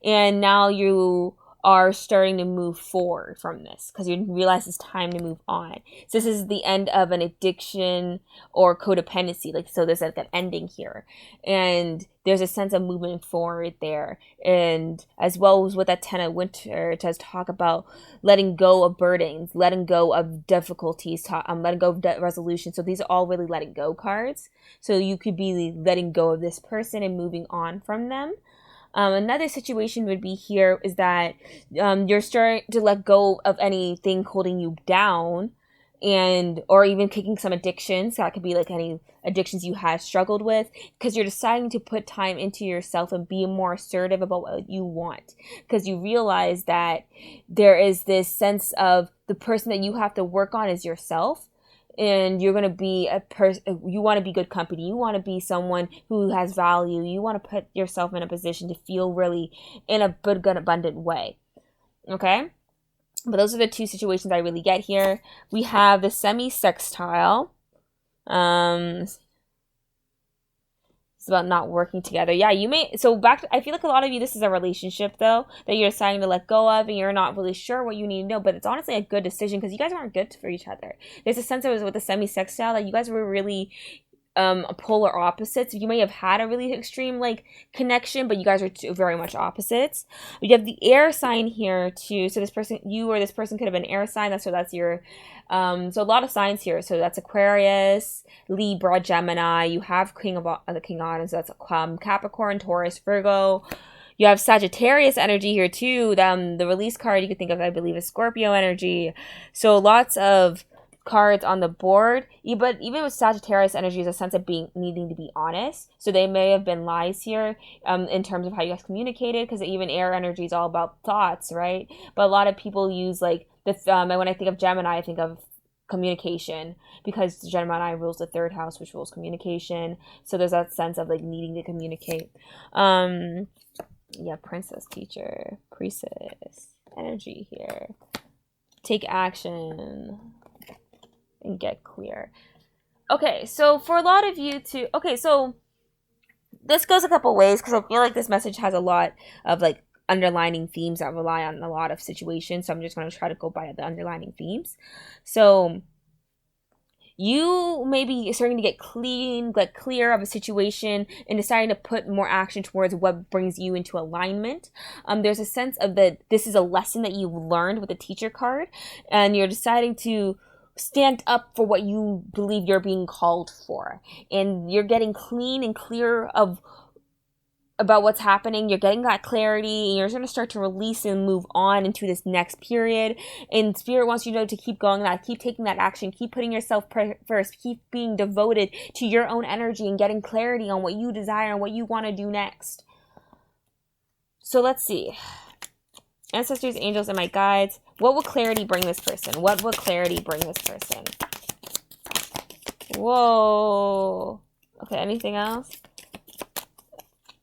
and now you are starting to move forward from this because you realize it's time to move on. So this is the end of an addiction or codependency. So there's like an ending here, and there's a sense of moving forward there. And as well as with that 10 of Winter, it does talk about letting go of burdens, letting go of difficulties, letting go of resolution. So these are all really letting go cards. So you could be letting go of this person and moving on from them. Another situation would be here is that you're starting to let go of anything holding you down, or even kicking some addictions. So that could be like any addictions you had struggled with, because you're deciding to put time into yourself and be more assertive about what you want, because you realize that there is this sense of the person that you have to work on is yourself. And you're going to be a person, you want to be good company. You want to be someone who has value. You want to put yourself in a position to feel really in a good, abundant way. Okay? But those are the two situations I really get here. We have the semi-sextile. It's about not working together. Yeah, you may. So I feel like a lot of you, this is a relationship though that you're deciding to let go of, and you're not really sure what you need to know. But it's honestly a good decision because you guys aren't good for each other. There's a sense of with the semi-sextile that you guys were really polar opposites. You may have had a really extreme like connection, but you guys are very much opposites. You have the air sign here too. So this person, you or this person could have been air sign. That's your so a lot of signs here. So that's Aquarius, Libra, Gemini. You have King of the King Autumn. So that's Capricorn, Taurus, Virgo. You have Sagittarius energy here too. The release card you could think of, I believe, is Scorpio energy. So lots of cards on the board, but even with Sagittarius energy is a sense of needing to be honest. So they may have been lies here in terms of how you guys communicated, because even air energy is all about thoughts, right? But a lot of people use like the and when I think of Gemini, I think of communication, because Gemini rules the third house, which rules communication. So there's that sense of like needing to communicate. Yeah, princess, teacher, priestess energy here. Take action and get clear. Okay, so for a lot of you so this goes a couple ways, because I feel like this message has a lot of like underlining themes that rely on a lot of situations. So I'm just going to try to go by the underlining themes. So you may be starting to get clear of a situation and deciding to put more action towards what brings you into alignment. There's a sense of that this is a lesson that you've learned with the teacher card, and you're deciding to stand up for what you believe you're being called for, and you're getting clean and clear about what's happening. You're getting that clarity, and you're going to start to release and move on into this next period. And Spirit wants you to keep going, that keep taking that action, keep putting yourself first, keep being devoted to your own energy and getting clarity on what you desire and what you want to do next. So let's see. Ancestors, angels, and my guides, what will clarity bring this person? What will clarity bring this person? Whoa. Okay, anything else?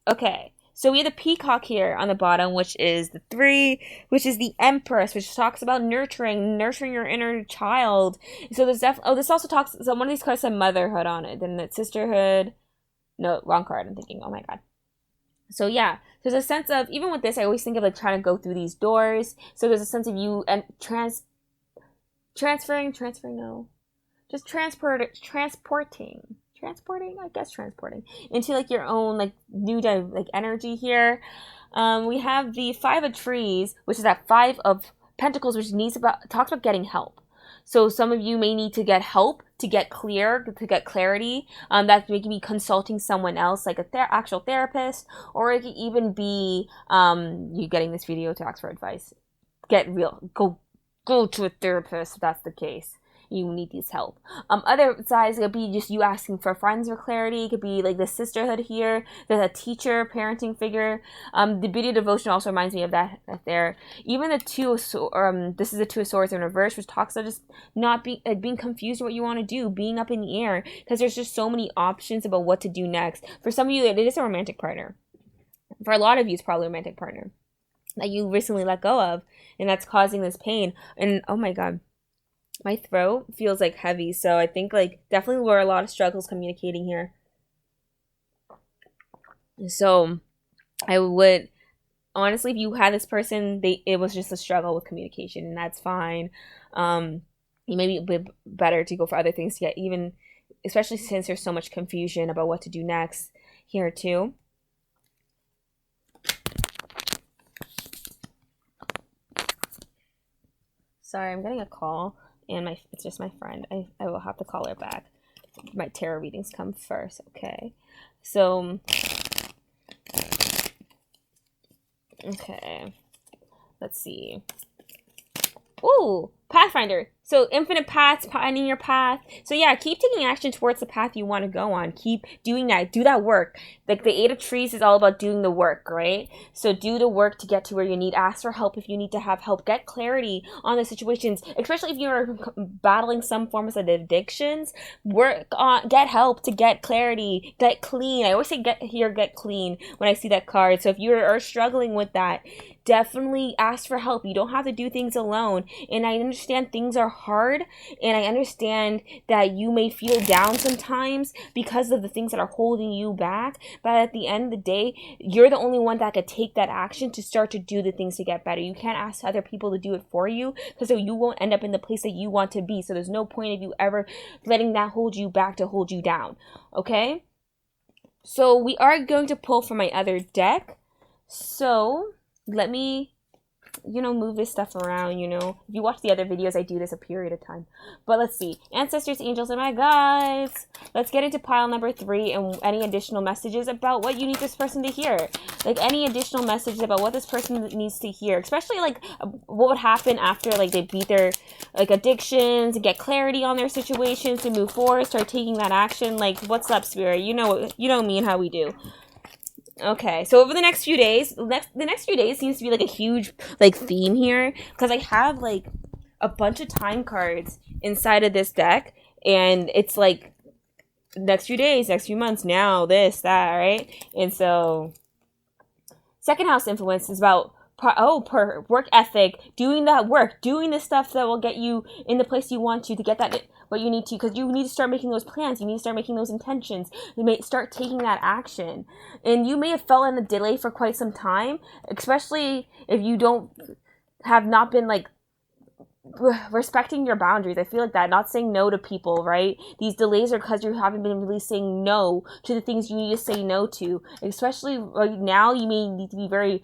Okay, so we have the peacock here on the bottom, which is the 3, which is the Empress, which talks about nurturing your inner child. So there's this also talks, so one of these cards said motherhood on it, then it's sisterhood. No, wrong card, I'm thinking, oh my god. So yeah, there's a sense of, even with this, I always think of like trying to go through these doors. So there's a sense of you and transporting into like your own like new like energy here. We have the 5 of Trees, which is that 5 of Pentacles, which talks about getting help. So some of you may need to get help to get clarity. That may be consulting someone else, like actual therapist, or it could even be you getting this video to ask for advice. Get real. Go to a therapist if that's the case. You need this help. Other sides, it could be just you asking for friends for clarity. It could be like the sisterhood here. There's a teacher, parenting figure. The beauty of devotion also reminds me of that there. Even the 2 of this is the 2 of Swords in reverse, which talks about just not being confused with what you want to do, being up in the air, because there's just so many options about what to do next. For some of you, it is a romantic partner. For a lot of you, it's probably a romantic partner that you recently let go of, and that's causing this pain. And oh my god, my throat feels like heavy, so I think like definitely were a lot of struggles communicating here. So I would honestly, if you had this person, it was just a struggle with communication, and that's fine. You may be better to go for other things to get even, especially since there's so much confusion about what to do next here too. Sorry, I'm getting a call. And it's just my friend. I will have to call her back. My tarot readings come first, okay? So, okay. Let's see. Ooh, Pathfinder. So infinite paths, finding your path. So yeah, keep taking action towards the path you want to go on. Keep doing that. Do that work. Like the 8 of Trees is all about doing the work, right? So do the work to get to where you need. Ask for help if you need to have help. Get clarity on the situations, especially if you're battling some forms of addictions. Get help to get clarity. Get clean. I always say get clean when I see that card. So if you are struggling with that, definitely ask for help. You don't have to do things alone. And I understand things are hard, and I understand that you may feel down sometimes because of the things that are holding you back. But at the end of the day, you're the only one that could take that action to start to do the things to get better. You can't ask other people to do it for you, because you won't end up in the place that you want to be. So there's no point of you ever letting that hold you back to hold you down. Okay? So we are going to pull from my other deck. So let me, move this stuff around, If you watch the other videos, I do this a period of time. But let's see. Ancestors, angels, and my guides. Let's get into pile number 3 and any additional messages about what you need this person to hear. Like, any additional messages about what this person needs to hear. Especially, like, what would happen after, like, they beat their, like, addictions and get clarity on their situations to move forward, start taking that action. Like, what's up, Spirit? You know me and how we do. Okay, so over the next few days, the next few days seems to be like a huge like theme here, because I have like a bunch of time cards inside of this deck, and it's like next few days, next few months, now, this, that, right? And so second house influence is about work ethic, doing that work, doing the stuff that will get you in the place you want to get that what you need to, because you need to start making those plans, you need to start making those intentions, you may start taking that action. And you may have felt in a delay for quite some time, especially if you have not been like respecting your boundaries. I feel like that, not saying no to people, right? These delays are because you haven't been really saying no to the things you need to say no to. Especially right now, you may need to be very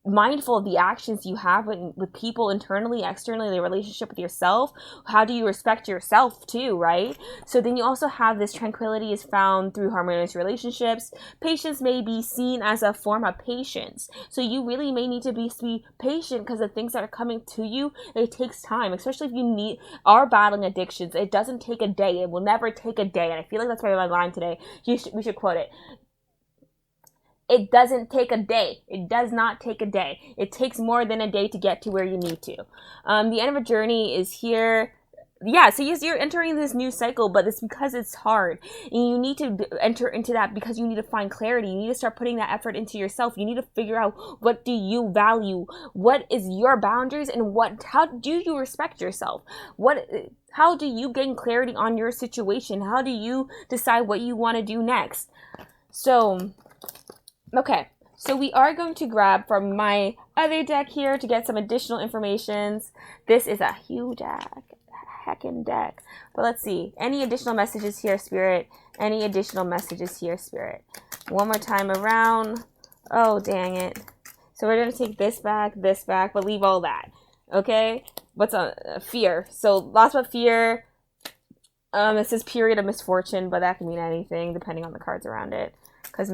mindful of the actions you have with people internally, externally, the relationship with yourself. How do you respect yourself too, right? So then you also have this tranquility is found through harmonious relationships. Patience may be seen as a form of patience. So you really may need to be patient, because the things that are coming to you, it takes time, especially if you are battling addictions. It doesn't take a day. It will never take a day. And I feel like that's my line today. We should quote it. It doesn't take a day. It does not take a day. It takes more than a day to get to where you need to. The end of a journey is here. Yeah, so yes, you're entering this new cycle, but it's because it's hard. And you need to enter into that because you need to find clarity. You need to start putting that effort into yourself. You need to figure out, what do you value? What is your boundaries, and how do you respect yourself? How do you gain clarity on your situation? How do you decide what you want to do next? So, okay, so we are going to grab from my other deck here to get some additional informations. This is a huge heckin' deck. But let's see. Any additional messages here, Spirit? Any additional messages here, Spirit? One more time around. Oh, dang it. So we're going to take this back, but leave all that. Okay? What's on fear? So lots of fear. It says period of misfortune, but that can mean anything depending on the cards around it. Because...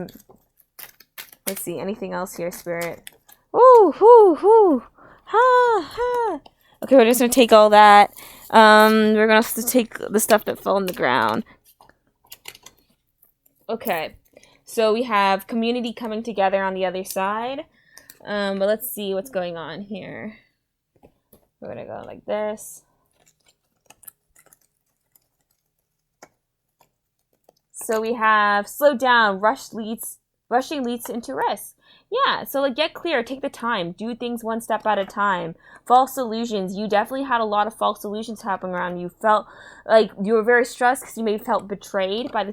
let's see, anything else here, Spirit? Ooh, ha. Okay, we're just going to take all that. We're going to have to take the stuff that fell on the ground. Okay, so we have community coming together on the other side. But let's see what's going on here. We're going to go like this. So we have slow down, rushing leads into risk. Yeah, so like get clear, take the time, do things one step at a time. False illusions. You definitely had a lot of false illusions happening around you. Felt like you were very stressed because you may have felt betrayed by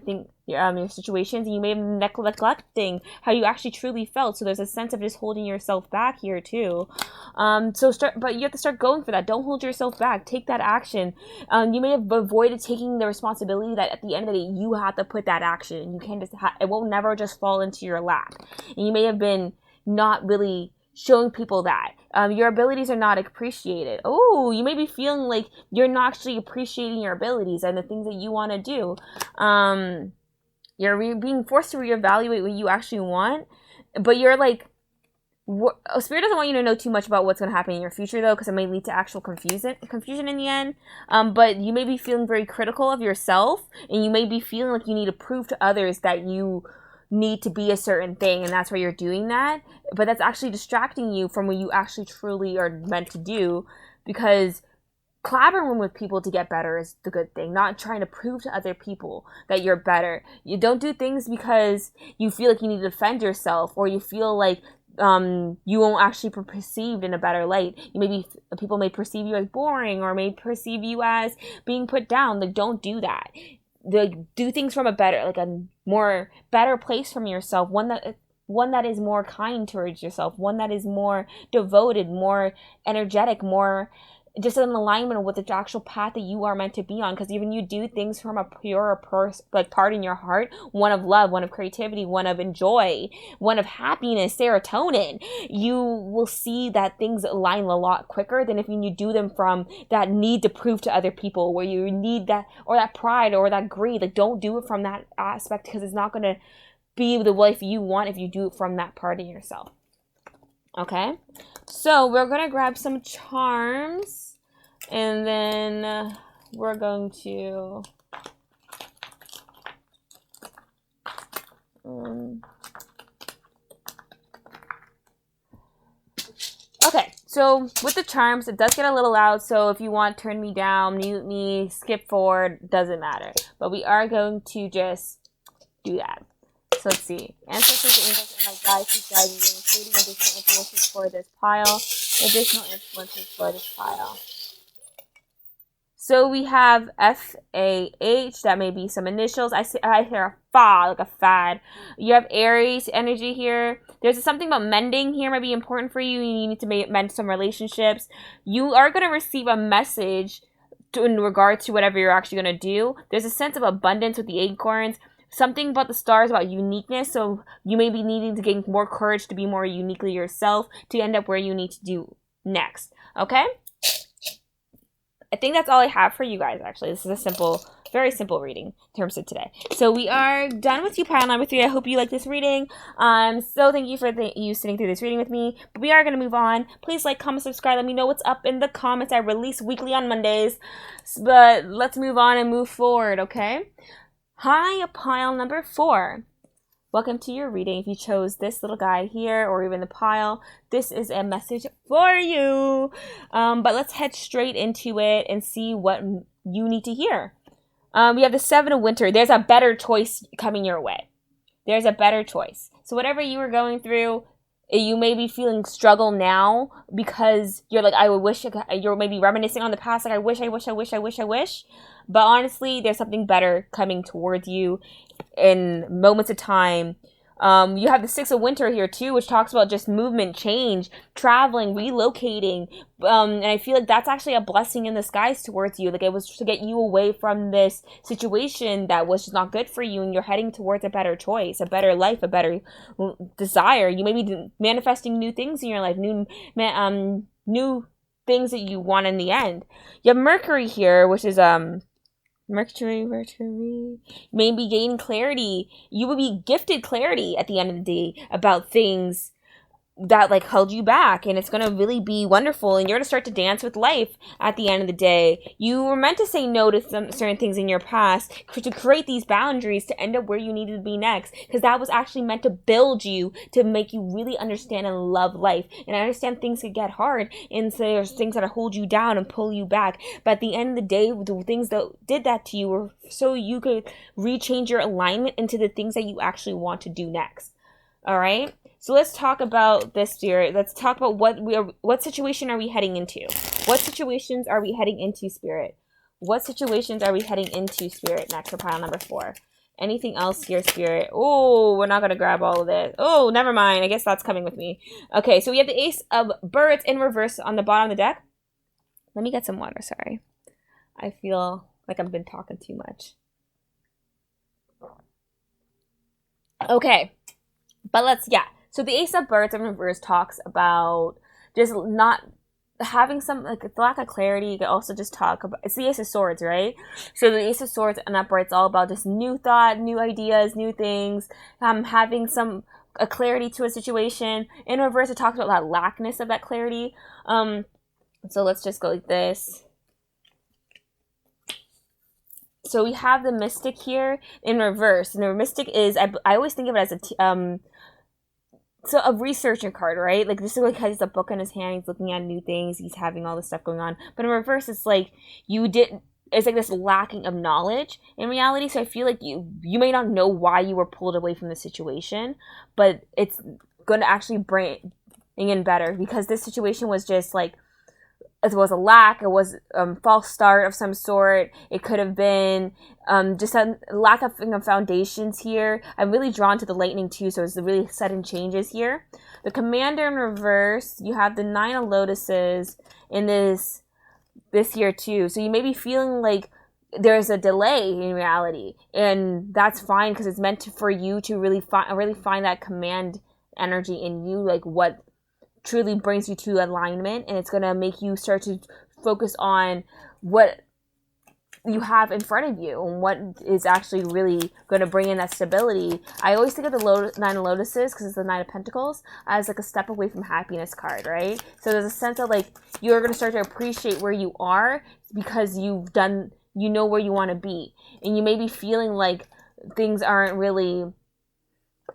your situations, and you may have been neglecting how you actually truly felt. So there's a sense of just holding yourself back here too. But you have to start going for that. Don't hold yourself back. Take that action. You may have avoided taking the responsibility that at the end of the day you have to put that action. You can't just it won't never just fall into your lap. And you may have been not really showing people that your abilities are not appreciated. Oh, you may be feeling like you're not actually appreciating your abilities and the things that you want to do. You're being forced to reevaluate what you actually want, but you're like, Spirit doesn't want you to know too much about what's going to happen in your future, though, because it may lead to actual confusion in the end. But you may be feeling very critical of yourself, and you may be feeling like you need to prove to others that you need to be a certain thing, and that's why you're doing that. But that's actually distracting you from what you actually truly are meant to do, because collaborating with people to get better is the good thing, not trying to prove to other people that you're better. You don't do things because you feel like you need to defend yourself, or you feel like you won't actually be perceived in a better light. People may perceive you as boring, or may perceive you as being put down. Like, don't do that. Do things from a more better place from yourself, one that is more kind towards yourself, one that is more devoted, more energetic, more just in alignment with the actual path that you are meant to be on. Because even you do things from a pure part in your heart, one of love, one of creativity, one of joy, one of happiness, serotonin, you will see that things align a lot quicker than if you do them from that need to prove to other people, where you need that, or that pride, or that greed. Like, don't do it from that aspect, because it's not going to be the life you want if you do it from that part of yourself. Okay, so we're gonna grab some charms, and then we're going to okay, so with the charms, it does get a little loud, so if you want, turn me down, mute me, skip forward, doesn't matter. But we are going to just do that. So let's see. Ancestors, angels, and my guides who guide me, including additional influences for this pile. Additional influences for this pile. So we have F-A-H. That may be some initials. I hear a fa, like a fad. You have Aries energy here. There's something about mending here might be important for you. You need to mend some relationships. You are going to receive a message in regard to whatever you're actually going to do. There's a sense of abundance with the acorns. Something about the stars about uniqueness, so you may be needing to gain more courage to be more uniquely yourself to end up where you need to do next, okay? I think that's all I have for you guys, actually. This is a very simple reading in terms of today. So we are done with you, pile number 3. I hope you like this reading. So thank you for you sitting through this reading with me. But we are going to move on. Please like, comment, subscribe. Let me know what's up in the comments. I release weekly on Mondays. But let's move on and move forward, okay? Hi, pile number 4. Welcome to your reading. If you chose this little guy here, or even the pile, this is a message for you. But let's head straight into it and see what you need to hear. We have the 7 of Winter. There's a better choice coming your way. There's a better choice. So whatever you were going through, you may be feeling struggle now because you're like, I wish, you're maybe reminiscing on the past, like, I wish. But honestly, there's something better coming towards you in moments of time. You have the 6 of Winter here too, which talks about just movement, change, traveling, relocating. And I feel like that's actually a blessing in disguise towards you. Like, it was to get you away from this situation that was just not good for you, and you're heading towards a better choice, a better life, a better desire. You may be manifesting new things in your life, new things that you want in the end. You have Mercury here, which is Mercury, maybe gain clarity. You will be gifted clarity at the end of the day about things that like held you back, and it's going to really be wonderful, and you're going to start to dance with life at the end of the day. You were meant to say no to some certain things in your past to create these boundaries to end up where you needed to be next, because that was actually meant to build you, to make you really understand and love life. And I understand things could get hard, and so there's things that hold you down and pull you back, but at the end of the day, the things that did that to you were so you could rechange your alignment into the things that you actually want to do next. All right, so let's talk about this, Spirit. Let's talk about what situation are we heading into? What situations are we heading into, Spirit? What situations are we heading into, Spirit, next for pile number 4? Anything else here, Spirit? Oh, we're not going to grab all of it. Oh, never mind. I guess that's coming with me. Okay, so we have the Ace of Birds in reverse on the bottom of the deck. Let me get some water, sorry. I feel like I've been talking too much. Okay. But so the Ace of Birds in reverse talks about just not having some, like, the lack of clarity. You could also just talk about, it's the Ace of Swords, right? So the Ace of Swords and upright, it's all about just new thought, new ideas, new things, having a clarity to a situation. In reverse, it talks about that lackness of that clarity. So let's just go like this. So we have the Mystic here in reverse, and the Mystic is, I always think of it as a researcher card, right? Like, this is like, he has a book in his hand, he's looking at new things, he's having all this stuff going on. But in reverse, it's like it's like this lacking of knowledge in reality. So I feel like you may not know why you were pulled away from the situation, but it's going to actually bring in better, because this situation was just like, it was a lack, it was a false start of some sort. It could have been just a lack of foundations here. I'm really drawn to the lightning too, so it's the really sudden changes here. The Commander in reverse, you have the Nine of Lotuses in this here too. So you may be feeling like there's a delay in reality, and that's fine, because it's meant for you to really find that command energy in you, like what truly brings you to alignment, and it's going to make you start to focus on what you have in front of you and what is actually really going to bring in that stability. I always think of the Nine of Lotuses, because it's the Nine of Pentacles, as like a step away from happiness card, right? So there's a sense of like you're going to start to appreciate where you are, because you know where you want to be, and you may be feeling like things aren't really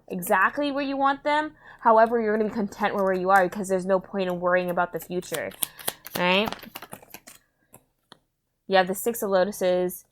exactly where you want them. However, you're going to be content where you are, because there's no point in worrying about the future, right? You have the Six of Lotuses,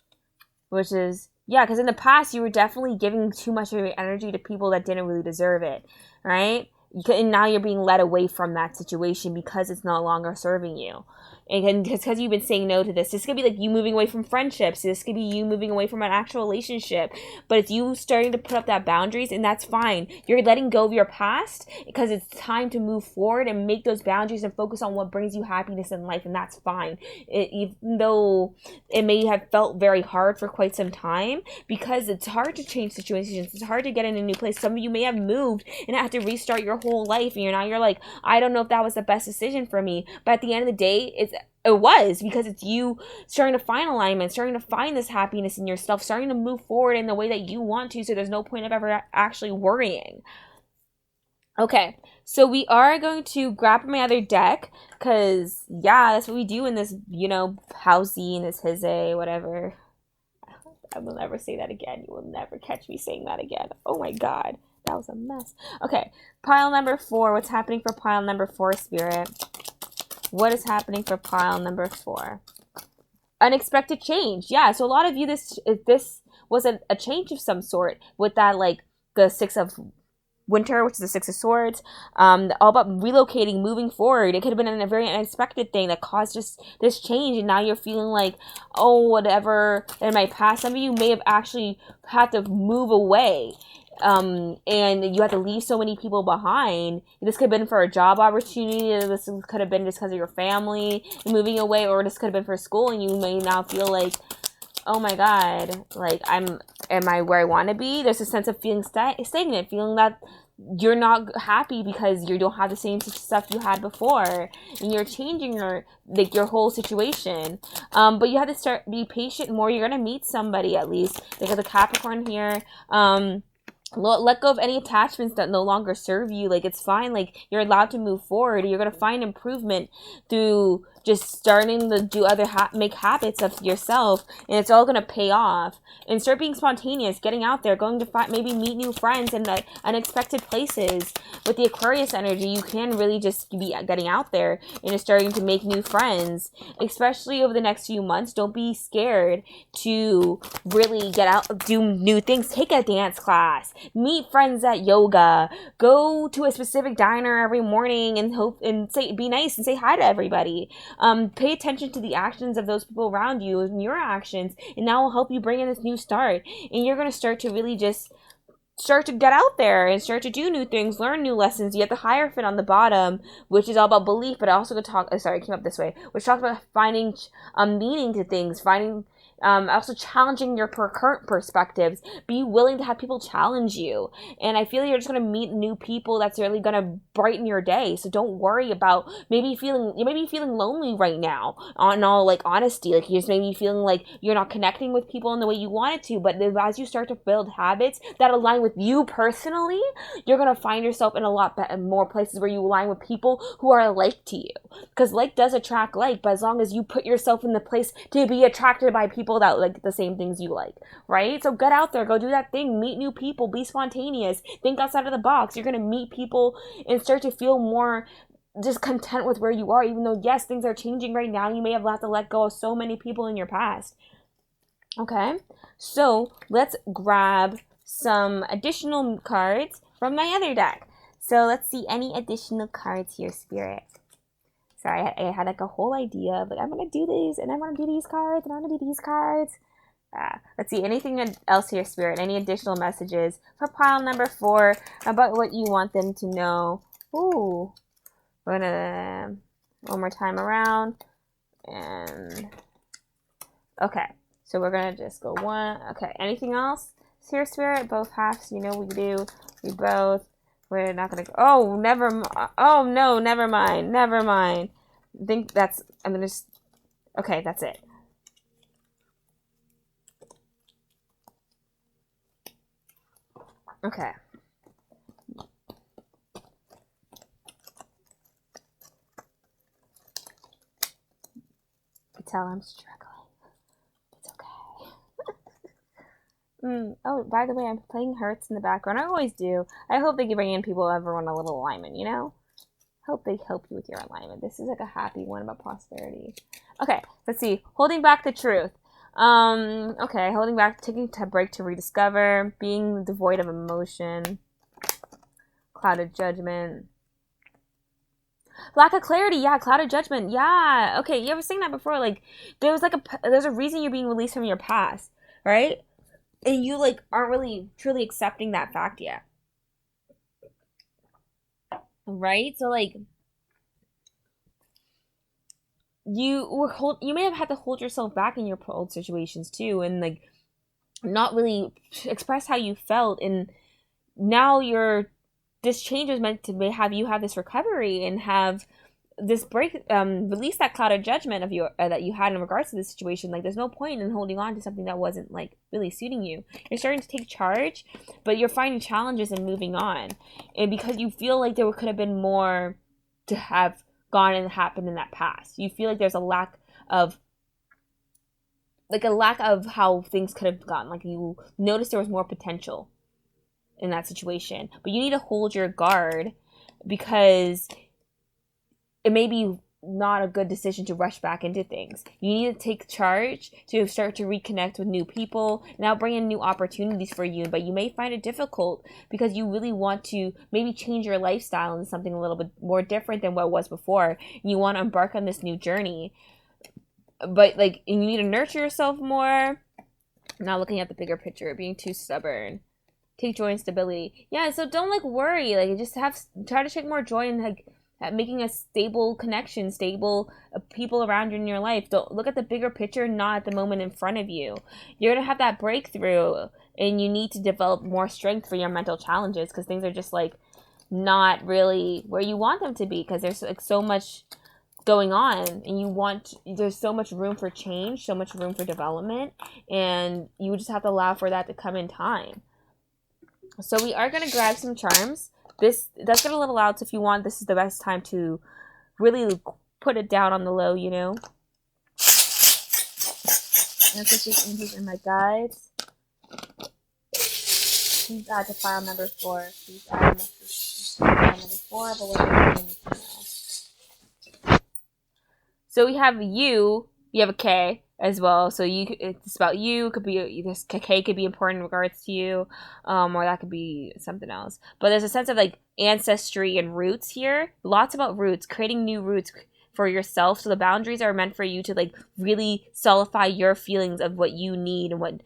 which is, yeah, because in the past, you were definitely giving too much of your energy to people that didn't really deserve it, right? And now you're being led away from that situation because it's no longer serving you. And because you've been saying no to this could be like you moving away from friendships. This could be you moving away from an actual relationship. But it's you starting to put up that boundaries, and that's fine. You're letting go of your past because it's time to move forward and make those boundaries and focus on what brings you happiness in life, and that's fine. Even though it may have felt very hard for quite some time, because it's hard to change situations. It's hard to get in a new place. Some of you may have moved and had to restart your whole life, and you're like, I don't know if that was the best decision for me. But at the end of the day, it was, because it's you starting to find alignment, starting to find this happiness in yourself, starting to move forward in the way that you want to, so there's no point of ever actually worrying. Okay, so we are going to grab my other deck, because, yeah, that's what we do in this, housey, and this hizzy, whatever. I will never say that again. You will never catch me saying that again. Oh my god, that was a mess. Okay, pile number 4. What's happening for pile number 4, Spirit? What is happening for pile number 4? Unexpected change. Yeah, so a lot of you, this was a change of some sort with that, like, the Six of Winter, which is the Six of Swords, all about relocating, moving forward. It could have been a very unexpected thing that caused just this change, and now you're feeling like, oh, whatever in my past. Some of you may have actually had to move away, and you had to leave so many people behind. This could have been for a job opportunity. This could have been just because of your family moving away, or this could have been for school, and you may now feel like, oh my god, like, am I where I want to be? There's a sense of feeling stagnant, feeling that you're not happy because you don't have the same stuff you had before, and you're changing your whole situation. But you have to be patient more. You're gonna meet somebody, at least. They got the Capricorn here. Let go of any attachments that no longer serve you. Like, it's fine. Like, you're allowed to move forward. You're gonna find improvement through just starting to make habits of yourself, and it's all gonna pay off. And start being spontaneous, getting out there, going to maybe meet new friends in unexpected places. With the Aquarius energy, you can really just be getting out there and just starting to make new friends, especially over the next few months. Don't be scared to really get out, do new things. Take a dance class, meet friends at yoga, go to a specific diner every morning and be nice and say hi to everybody. Pay attention to the actions of those people around you and your actions, and that will help you bring in this new start. And you're going to start to really just start to get out there and start to do new things, learn new lessons. You have the Hierophant on the bottom, which is all about belief, but I also could talk, sorry, I came up this way, which talks about finding meaning to things, also challenging your current perspectives. Be willing to have people challenge you. And I feel like you're just going to meet new people that's really going to brighten your day. So don't worry about you may be feeling lonely right now, in all like honesty. Like, you just may be feeling like you're not connecting with people in the way you wanted to. But as you start to build habits that align with you personally, you're going to find yourself in a lot more places where you align with people who are alike to you. Because like does attract like, but as long as you put yourself in the place to be attracted by people that like the same things you like, right? So get out there, go do that thing, meet new people, be spontaneous, think outside of the box. You're going to meet people and start to feel more just content with where you are, even though, yes, things are changing right now. You may have had to let go of so many people in your past. Okay, so let's grab some additional cards from my other deck. So let's see any additional cards here, Spirit. Sorry, I had like a whole idea of like, I'm going to do these, and I want to do these cards, and I want to do these cards. Let's see, anything else here, Spirit? Any additional messages for pile number 4 about what you want them to know? Ooh. We're gonna one more time around. And okay. So we're gonna just go one. Okay. Anything else? Here, Spirit? Both halves, you know we do. We both. We're not gonna. Oh, never. Oh no, never mind. Never mind. I think that's. I'm gonna just. Okay, that's it. Okay. You tell I'm struggling. It's okay. Oh, by the way, I'm playing Hurts in the background. I always do. I hope they can bring in people who ever want a little alignment, you know? Hope they help you with your alignment. This is like a happy one about prosperity. Okay, let's see. Holding back the truth. Okay, holding back, taking a break to rediscover, being devoid of emotion, clouded judgment, lack of clarity. Yeah, clouded judgment. Yeah. Okay, you ever seen that before? Like, there's a reason you're being released from your past, right? And you like aren't really truly accepting that fact yet, right? So like, you may have had to hold yourself back in your old situations too, and like not really express how you felt, and now this change is meant to have you have this recovery and have this break, release that clouded judgment of your that you had in regards to this situation. Like, there's no point in holding on to something that wasn't like really suiting you. You're starting to take charge, but you're finding challenges and moving on, and because you feel like there could have been more to have gone and happened in that past, you feel like there's a lack of how things could have gone. Like, you notice there was more potential in that situation, but you need to hold your guard, because it may be not a good decision to rush back into things. You need to take charge to start to reconnect with new people, now bring in new opportunities for you, but you may find it difficult because you really want to maybe change your lifestyle into something a little bit more different than what it was before. You want to embark on this new journey, but like, you need to nurture yourself more. Not looking at the bigger picture, being too stubborn. Take joy in stability. Yeah, so don't like worry. Like, just try to take more joy in like making a stable connection, stable people around you in your life. Don't look at the bigger picture, not at the moment in front of you. You're gonna have that breakthrough, and you need to develop more strength for your mental challenges, because things are just like not really where you want them to be, because there's like so much going on, and there's so much room for change, so much room for development, and you just have to allow for that to come in time. So we are going to grab some charms. That's going to little out, so if you want, this is the best time to really put it down on the low, you know. And put these angels in my guides. Please add to file number 4. Please add a message to file number 4 of what you need to know. So we have you. You have a K as well, so it's about you. Could be this K could be important in regards to you, or that could be something else. But there's a sense of like ancestry and roots here. Lots about roots, creating new roots for yourself. So the boundaries are meant for you to like really solidify your feelings of what you need and what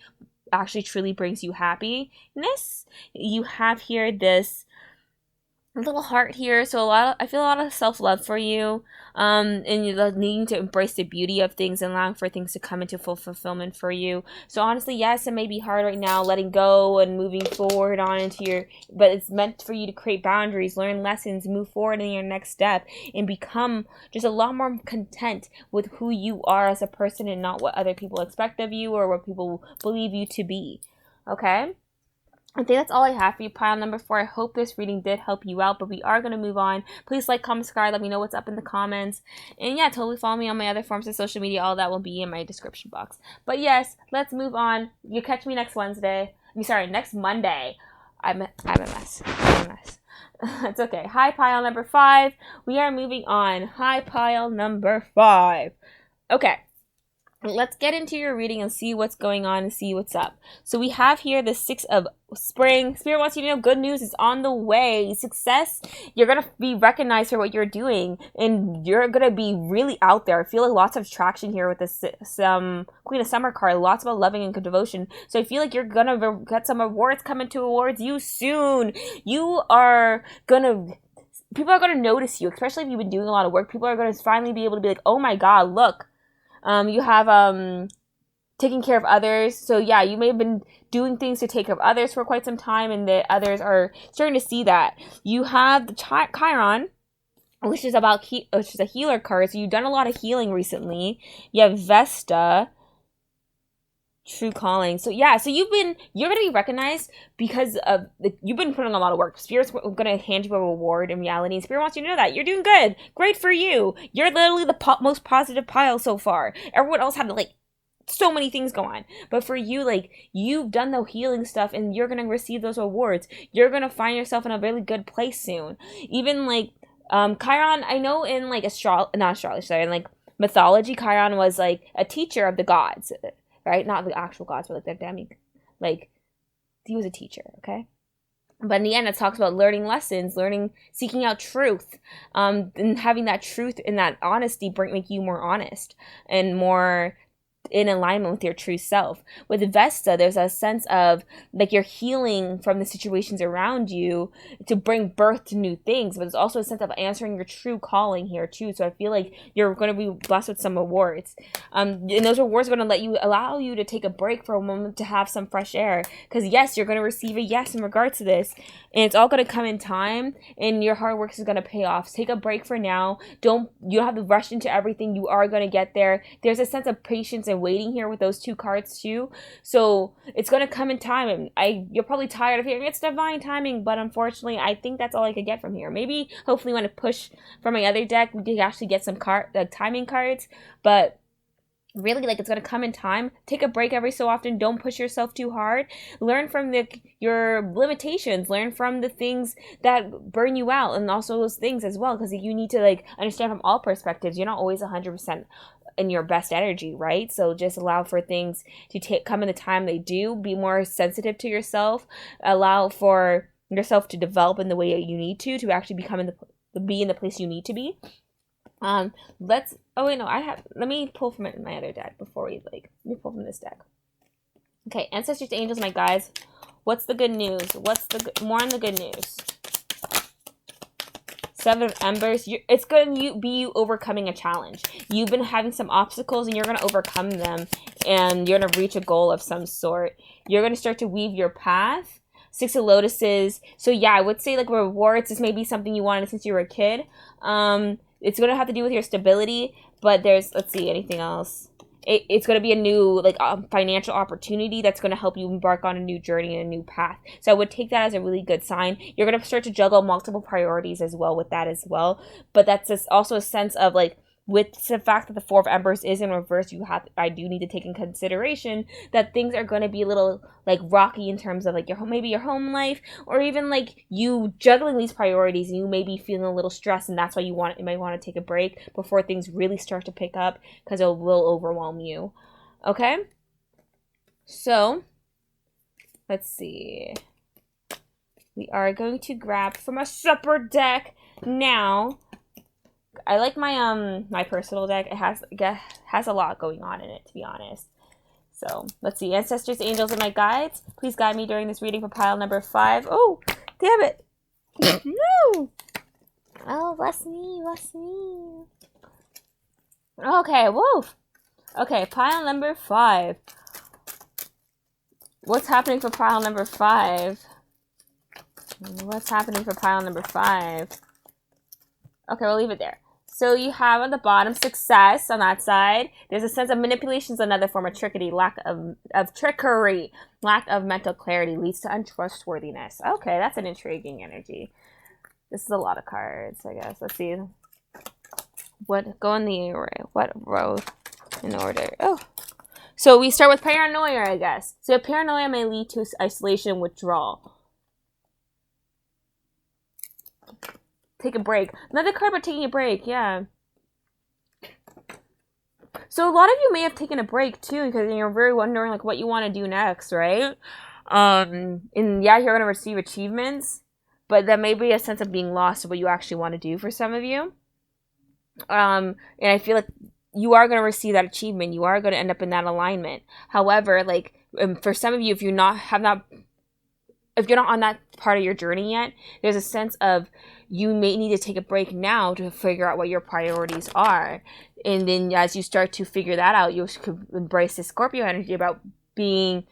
actually truly brings you happiness. You have here this little heart here, so I feel a lot of self-love for you, and you're needing to embrace the beauty of things and allowing for things to come into full fulfillment for you. So honestly, yes, it may be hard right now, letting go and moving forward on into but it's meant for you to create boundaries, learn lessons, move forward in your next step, and become just a lot more content with who you are as a person, and not what other people expect of you or what people believe you to be. Okay? I think that's all I have for you, pile number 4. I hope this reading did help you out, but we are going to move on. Please like, comment, subscribe, let me know what's up in the comments. And yeah, totally follow me on my other forms of social media. All that will be in my description box. But yes, let's move on. You catch me next next Monday. I'm a mess. It's okay. Hi, pile number 5. We are moving on. Hi, pile number 5. Okay. let's get into your reading and see what's going on and see what's up. So we have here the Six of Spring. Spirit wants you to know good news is on the way. Success. You're going to be recognized for what you're doing, and you're going to be really out there. I feel like lots of traction here with this Queen of Summer card. Lots about loving and devotion. So I feel like you're going to get some awards coming towards you soon. You are going to... People are going to notice you, especially if you've been doing a lot of work. People are going to finally be able to be like, oh my God, look. You have taking care of others. So yeah, you may have been doing things to take care of others for quite some time, and the others are starting to see that. You have the Chiron, which is which is a healer card. So you've done a lot of healing recently. You have Vesta, True Calling. So yeah, so you're gonna be recognized because of you've been putting a lot of work. Spirit's gonna hand you a reward in reality, and Spirit wants you to know that you're doing good. Great for you. You're literally the most positive pile so far. Everyone else had like so many things go on, but for you, like, you've done the healing stuff, and you're gonna receive those awards. You're gonna find yourself in a really good place soon. Even like Chiron, I know in like not astrology, sorry, in like mythology, Chiron was like a teacher of the gods, right? Not the actual gods, but like their like he was a teacher, okay? But in the end, it talks about learning lessons, seeking out truth, and having that truth and that honesty make you more honest and more in alignment with your true self. With Vesta, there's a sense of like you're healing from the situations around you to bring birth to new things, but there's also a sense of answering your true calling here too. So I feel like you're going to be blessed with some awards, and those awards are going to allow you to take a break for a moment to have some fresh air, because yes, you're going to receive a yes in regards to this, and it's all going to come in time, and your hard work is going to pay off. So take a break for now. You don't have to rush into everything. You are going to get there. There's a sense of patience and waiting here with those two cards too. So it's going to come in time, and you're probably tired of hearing it's divine timing, but unfortunately I think that's all I could get from here. Maybe hopefully when I push from my other deck we could actually get some timing cards, but really, like, it's going to come in time. Take a break every so often. Don't push yourself too hard. Learn from your limitations. Learn from the things that burn you out, and also those things as well, because you need to like understand from all perspectives. You're not always 100% in your best energy, right? So just allow for things to come in the time they do. Be more sensitive to yourself. Allow for yourself to develop in the way that you need to actually be in the place you need to be. Let me pull from my other deck let me pull from this deck. Okay, Ancestors, Angels, my guys, what's the good news? More on the good news? Seven of Embers. It's going to be you overcoming a challenge. You've been having some obstacles, and you're going to overcome them, and you're going to reach a goal of some sort. You're going to start to weave your path. Six of Lotuses. So yeah, I would say like rewards. This may be something you wanted since you were a kid. It's going to have to do with your stability, but let's see, anything else? It's going to be a new financial opportunity that's going to help you embark on a new journey and a new path. So I would take that as a really good sign. You're going to start to juggle multiple priorities as well with that as well. But that's also a sense of like, with the fact that the Four of Embers is in reverse, I do need to take in consideration that things are going to be a little like rocky in terms of like maybe your home life, or even like you juggling these priorities, and you may be feeling a little stressed, and that's why you might want to take a break before things really start to pick up, because it will overwhelm you. Okay, so let's see. We are going to grab from a separate deck now. I like my personal deck. It has a lot going on in it, to be honest. So let's see. Ancestors, angels, and my guides, please guide me during this reading for pile number 5. Oh, damn it! No. Oh, bless me. Okay, woof. Okay, pile number 5. What's happening for pile number 5? Okay, we'll leave it there. So you have on the bottom success on that side. There's a sense of manipulation is another form of trickery, lack of mental clarity leads to untrustworthiness. Okay, that's an intriguing energy. This is a lot of cards, I guess. Let's see. Go in the array. What row in order? Oh. So we start with paranoia, I guess. So paranoia may lead to isolation and withdrawal. Take a break. Another card about taking a break, yeah. So So a lot of you may have taken a break too, because you're very wondering like what you want to do next, right? And yeah, you're going to receive achievements, but there may be a sense of being lost of what you actually want to do for some of you. And I feel like you are going to receive that achievement. You are going to end up in that alignment. However, like for some of you, if you're not on that part of your journey yet, there's a sense of you may need to take a break now to figure out what your priorities are. And then as you start to figure that out, you could embrace the Scorpio energy about being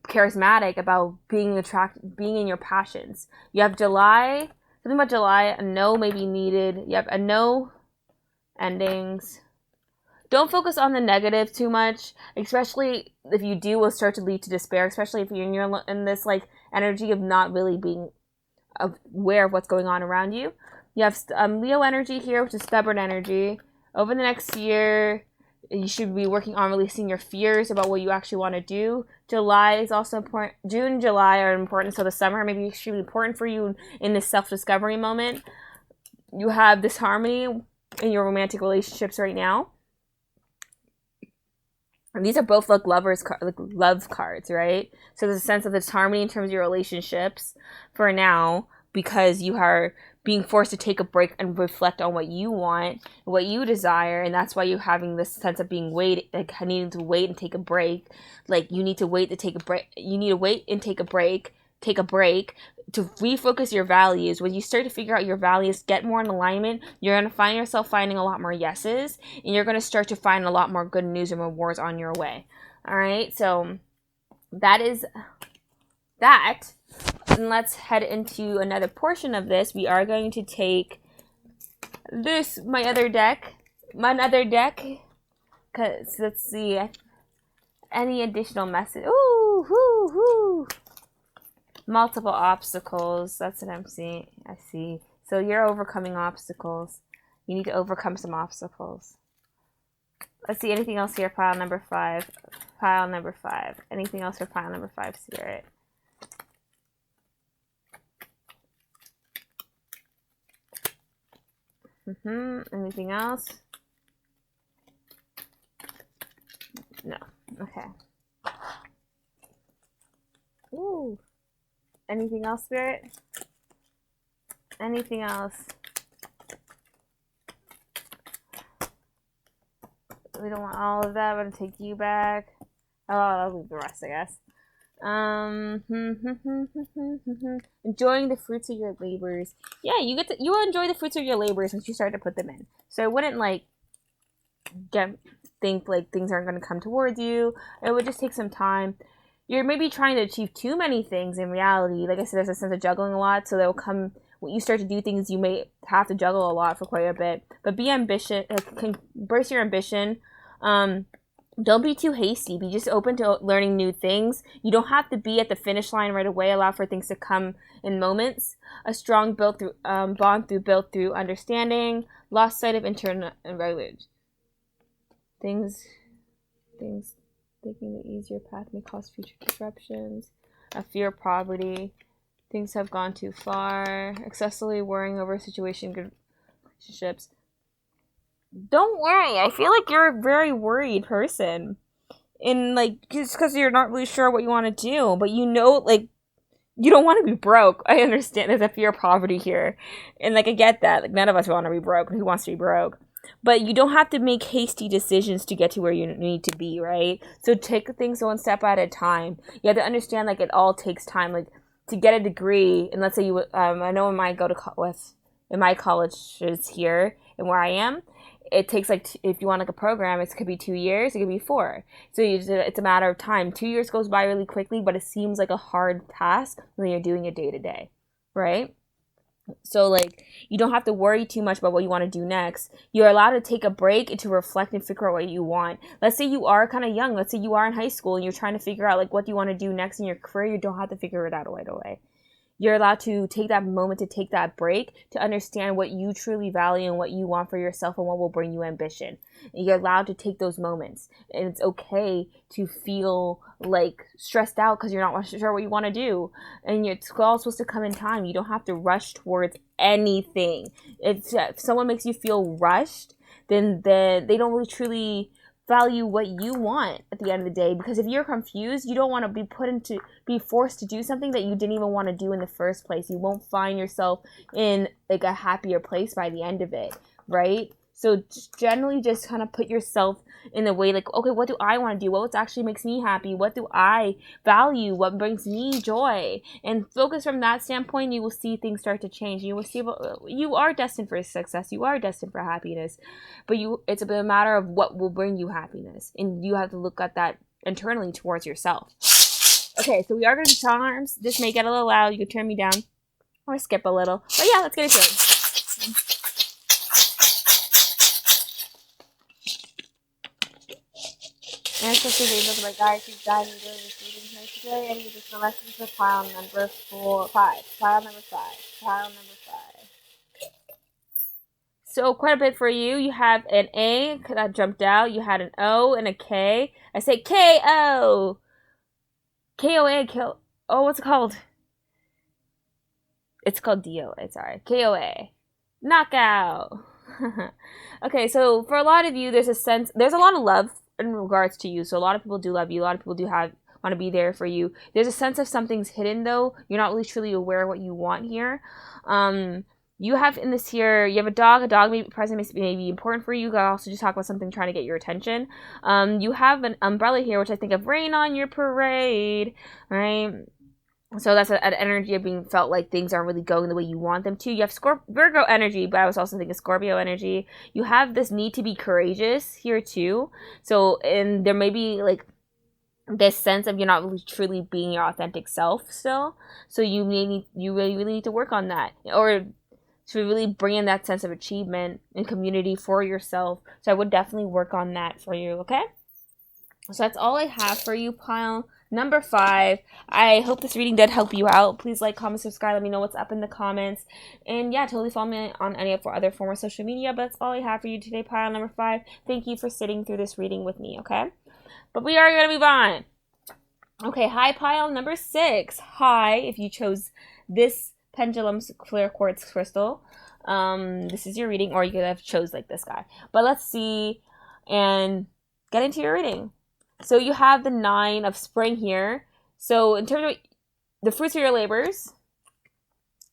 charismatic, about being in your passions. You have July, something about July, a no may be needed. You have a no endings. Don't focus on the negative too much, especially if you do, will start to lead to despair, especially if you're in this like energy of not really being aware of what's going on around you. You have Leo energy here, which is stubborn energy. Over the next year, you should be working on releasing your fears about what you actually want to do. July is also important. June and July are important, so the summer may be extremely important for you in this self-discovery moment. You have this harmony in your romantic relationships right now. And these are both like love cards, right? So there's a sense of this harmony in terms of your relationships for now, because you are being forced to take a break and reflect on what you want, what you desire, and that's why you're having this sense of being needing to wait and take a break. Like you need to wait to take a break. You need to wait and take a break to refocus your values. When you start to figure out your values, get more in alignment, you're going to find yourself finding a lot more yeses, and you're going to start to find a lot more good news and rewards on your way. All right, so that is that. And let's head into another portion of this. We are going to take my other deck, because let's see any additional message. Ooh, whoo, whoo. Multiple obstacles. That's what I'm seeing. I see. So you're overcoming obstacles. You need to overcome some obstacles. Let's see. Anything else here? Pile number 5. Pile number 5. Anything else for pile number 5, Spirit? Anything else? No. Okay. Ooh. Anything else, Spirit? Anything else? We don't want all of that. I'm going to take you back. Oh, I'll leave the rest, I guess. Enjoying the fruits of your labors. Yeah, you will enjoy the fruits of your labors once you start to put them in. So I wouldn't think like things aren't going to come towards you. It would just take some time. You're maybe trying to achieve too many things in reality. Like I said, there's a sense of juggling a lot, so they'll come when you start to do things. You may have to juggle a lot for quite a bit, but be ambitious. Embrace your ambition. Don't be too hasty. Be just open to learning new things. You don't have to be at the finish line right away. Allow for things to come in moments. A strong bond built through understanding. Lost sight of internal language. Things taking the easier path may cause future disruptions. A fear of poverty. Things have gone too far. Excessively worrying over relationships. Don't worry. I feel like you're a very worried person. And, just because you're not really sure what you want to do. But you don't want to be broke. I understand there's a fear of poverty here. And, I get that. None of us want to be broke. Who wants to be broke? But you don't have to make hasty decisions to get to where you need to be, right? So take things one step at a time. You have to understand, it all takes time. To get a degree, and let's say you, I know when I go to in my colleges here and where I am, it takes if you want a program, it could be 2 years, it could be 4. So it's a matter of time. 2 years goes by really quickly, but it seems like a hard task when you're doing it day to day, right? So you don't have to worry too much about what you want to do next. You're allowed to take a break and to reflect and figure out what you want. Let's say you are kind of young. Let's say you are in high school and you're trying to figure out what you want to do next in your career. You don't have to figure it out right away. You're allowed to take that moment to take that break to understand what you truly value and what you want for yourself and what will bring you ambition. And you're allowed to take those moments. And it's okay to feel stressed out because you're not sure what you want to do. And it's all supposed to come in time. You don't have to rush towards anything. If someone makes you feel rushed, then they don't really truly value what you want at the end of the day, because if you're confused, you don't want to be forced to do something that you didn't even want to do in the first place. You won't find yourself in like a happier place by the end of it, right? So generally just kind of put yourself in the way, like, okay, what do I want to do? What actually makes me happy? What do I value? What brings me joy? And focus from that standpoint, you will see things start to change. You will see you are destined for success. You are destined for happiness. But it's a matter of what will bring you happiness. And you have to look at that internally towards yourself. Okay, so we are going to do charms. This may get a little loud. You can turn me down or skip a little. But yeah, let's get it going. And especially the angels of my guides who's guiding me during this reading here today. And you just lessons for pile number 5. Pile number 5. Pile number 5. So quite a bit for you. You have an A that jumped out. You had an O and a K. I say K-O. K-O-A. Oh, what's it called? It's called D-O-A. Sorry. K-O-A. Knockout. Okay, so for a lot of you, there's a lot of love in regards to you. So a lot of people do love you. A lot of people do want to be there for you. There's a sense of something's hidden though. You're not really truly aware of what you want here. You have in this here, you have a dog. A dog may be present, may be important for you. You also just talk about something trying to get your attention. You have an umbrella here, which I think of rain on your parade, right? So that's an energy of being felt like things aren't really going the way you want them to. You have Virgo energy, but I was also thinking Scorpio energy. You have this need to be courageous here too. So, and there may be like this sense of you're not really truly being your authentic self still. So you really need to work on that, or to really bring in that sense of achievement and community for yourself. So I would definitely work on that for you, okay? So that's all I have for you, pile number 5. I hope this reading did help you out. Please like, comment, subscribe. Let me know what's up in the comments. And yeah, totally follow me on any of our other former social media. But that's all I have for you today, pile number 5. Thank you for sitting through this reading with me, okay? But we are going to move on. Okay, hi, pile number 6. Hi, if you chose this pendulum clear quartz crystal. This is your reading, or you could have chose like this guy. But let's see and get into your reading. So you have the 9 of spring here. So in terms of the fruits of your labors,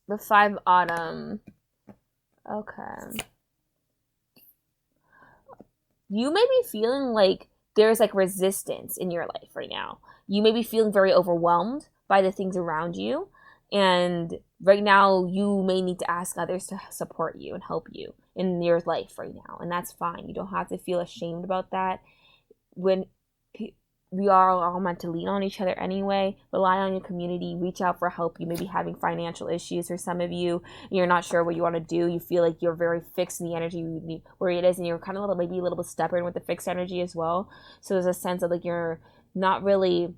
the 5 autumn. Okay. You may be feeling like there's like resistance in your life right now. You may be feeling very overwhelmed by the things around you. And right now you may need to ask others to support you and help you in your life right now. And that's fine. You don't have to feel ashamed about that. When we are all meant to lean on each other anyway. Rely on your community. Reach out for help. You may be having financial issues, or some of you, you're not sure what you want to do. You feel like you're very fixed in the energy where it is, and you're kind of maybe a little bit stubborn with the fixed energy as well. So there's a sense of like you're not really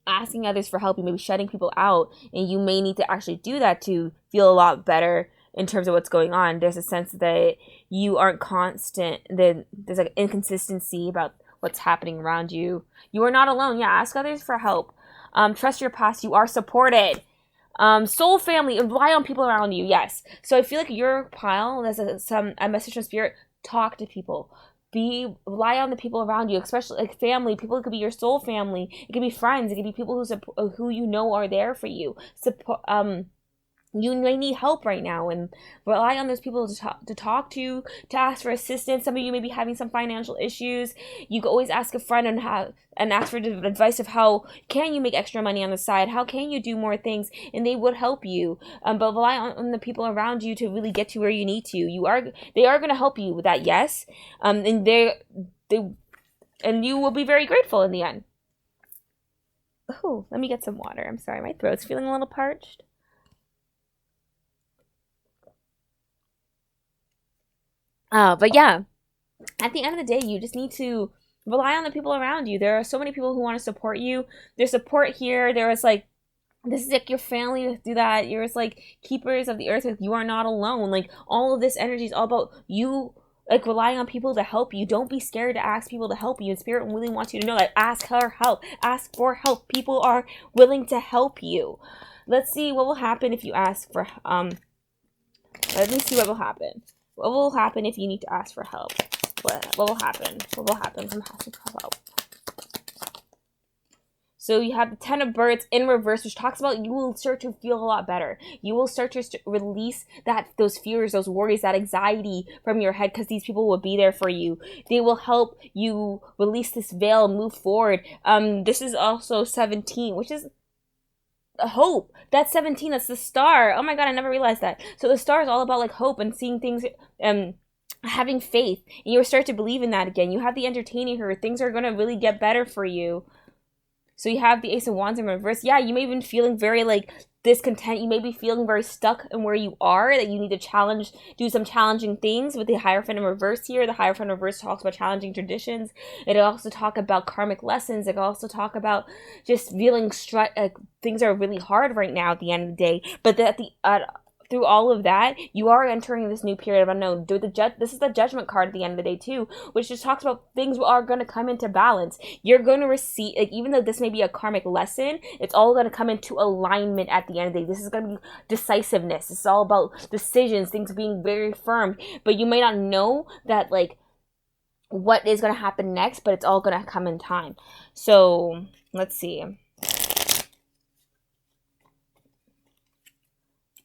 asking others for help. You may be shutting people out, and you may need to actually do that to feel a lot better in terms of what's going on. There's a sense that you aren't constant. There's like inconsistency about what's happening around you. You are not alone. Yeah, ask others for help. Trust your past. You are supported. Soul family. Rely on people around you. Yes. So I feel like your pile, there's a message from spirit. Talk to people. Rely on the people around you, especially like family. People, it could be your soul family. It could be friends. It could be people who you know are there for you. You may need help right now, and rely on those people to talk to ask for assistance. Some of you may be having some financial issues. You can always ask a friend and ask for advice of how can you make extra money on the side, how can you do more things, and they would help you. But rely on the people around you to really get to where you need to. They are going to help you with that, yes. And and you will be very grateful in the end. Oh, let me get some water. I'm sorry, my throat's feeling a little parched. But yeah, at the end of the day, you just need to rely on the people around you. There are so many people who want to support you. There's support here. There is like, this is like your family to do that. You're like keepers of the earth. You are not alone. Like all of this energy is all about you, like relying on people to help you. Don't be scared to ask people to help you. And spirit really wants you to know that. Ask for help. Ask for help. People are willing to help you. Let's see what will happen if you ask for, let me see what will happen. What will happen if you need to ask for help? What will happen? What will happen from asking for help? So you have the Ten of Birds in reverse, which talks about you will start to feel a lot better. You will start to release those fears, those worries, that anxiety from your head, because these people will be there for you. They will help you release this veil, move forward. This is also 17, which is hope. That's 17. That's the star. Oh my god, I never realized that. So the star is all about like hope and seeing things, having faith, and you start to believe in that again. You have the entertaining her. Things are gonna really get better for you. So you have the Ace of Wands in reverse. Yeah, you may have been feeling very like discontent. You may be feeling very stuck in where you are, that you need to do some challenging things with the Hierophant in reverse here. The Hierophant in reverse talks about challenging traditions. It also talk about karmic lessons. It can also talk about just feeling things are really hard right now at the end of the day. But through all of that, you are entering this new period of unknown. This is the Judgment card at the end of the day too, which just talks about things are going to come into balance. You're going to receive, like, even though this may be a karmic lesson, it's all going to come into alignment at the end of the day. This is going to be decisiveness. It's all about decisions, things being very firm. But you may not know that, like, what is going to happen next, but it's all going to come in time. So let's see.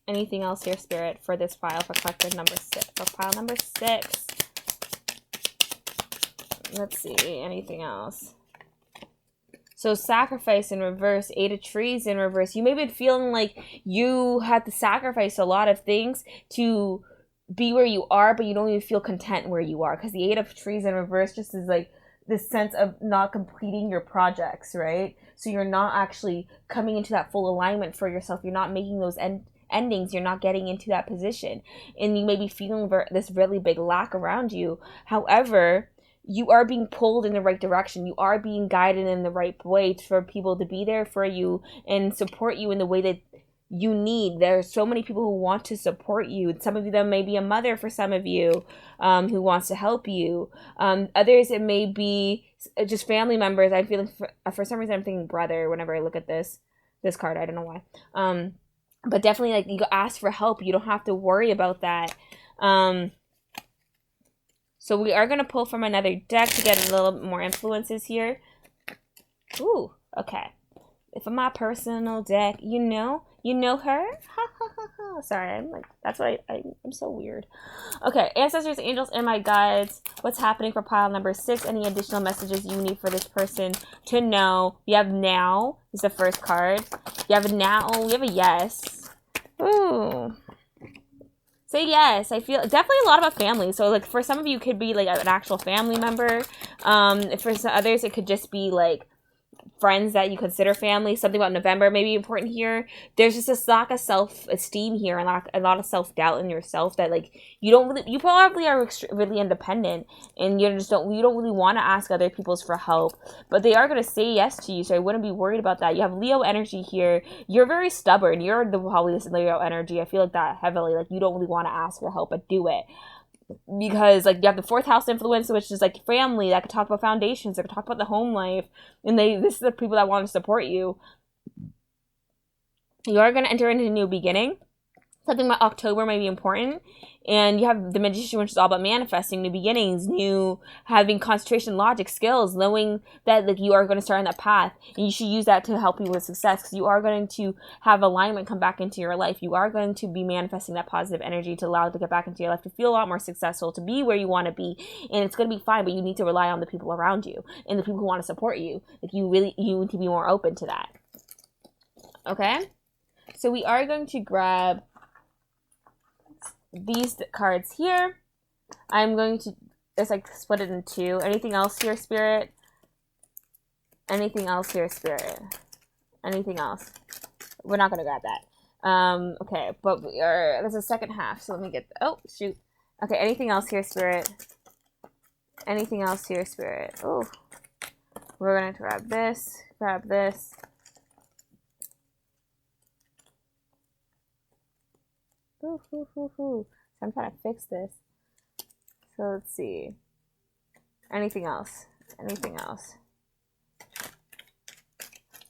Anything else here, Spirit, for this pile, for collective number 6? For pile number 6. Let's see. Anything else? So sacrifice in reverse. 8 of Trees in reverse. You may be feeling like you had to sacrifice a lot of things to be where you are, but you don't even feel content where you are. Because the 8 of Trees in reverse just is like this sense of not completing your projects, right? So you're not actually coming into that full alignment for yourself. You're not making those endings. You're not getting into that position, and you may be feeling this really big lack around you. However, you are being pulled in the right direction. You are being guided in the right way for people to be there for you and support you in the way that you need. There are so many people who want to support you. Some of them may be a mother for some of you, who wants to help you. Others, it may be just family members. I'm feeling, for some reason, I'm thinking brother whenever I look at this card. I don't know why. But definitely, like, you ask for help. You don't have to worry about that. So we are going to pull from another deck to get a little more influences here. Ooh, okay. For my personal deck, you know her? Sorry, I'm like, that's what I'm so weird. Okay, ancestors, angels, and my guides. What's happening for pile number 6? Any additional messages you need for this person to know? You have now is the first card. You have a now. We have a yes. Ooh. Say yes. I feel definitely a lot about family. So like for some of you, it could be like an actual family member. For some others, it could just be like friends that you consider family. Something about November may be important here. There's just a lack of self-esteem here, and a lot of self-doubt in yourself that like you probably are really independent, and you don't really want to ask other people's for help, but they are going to say yes to you, so I wouldn't be worried about that. You have Leo energy here. You're very stubborn. You're probably this Leo energy. I feel like that heavily. Like you don't really want to ask for help, but do it. Because like you have the 4th house influence, which is like family, that could talk about foundations, that could talk about the home life, and this is the people that want to support you. You are going to enter into a new beginning. Something about October might be important. And you have the Magician, which is all about manifesting new beginnings, having concentration, logic, skills, knowing that like you are going to start on that path, and you should use that to help you with success, because you are going to have alignment come back into your life. You are going to be manifesting that positive energy to allow it to get back into your life, to feel a lot more successful, to be where you want to be, and it's going to be fine. But you need to rely on the people around you and the people who want to support you. Like you need to be more open to that. Okay, so we are going to grab these cards here. I'm going to just like split it in 2. Anything else here, Spirit? Anything else here, Spirit? Anything else? We're not gonna grab that. Okay, but there's a second half, so let me get oh shoot. Okay, anything else here, Spirit? Anything else here, Spirit? Oh, we're gonna grab this. So I'm trying to fix this. So let's see. Anything else?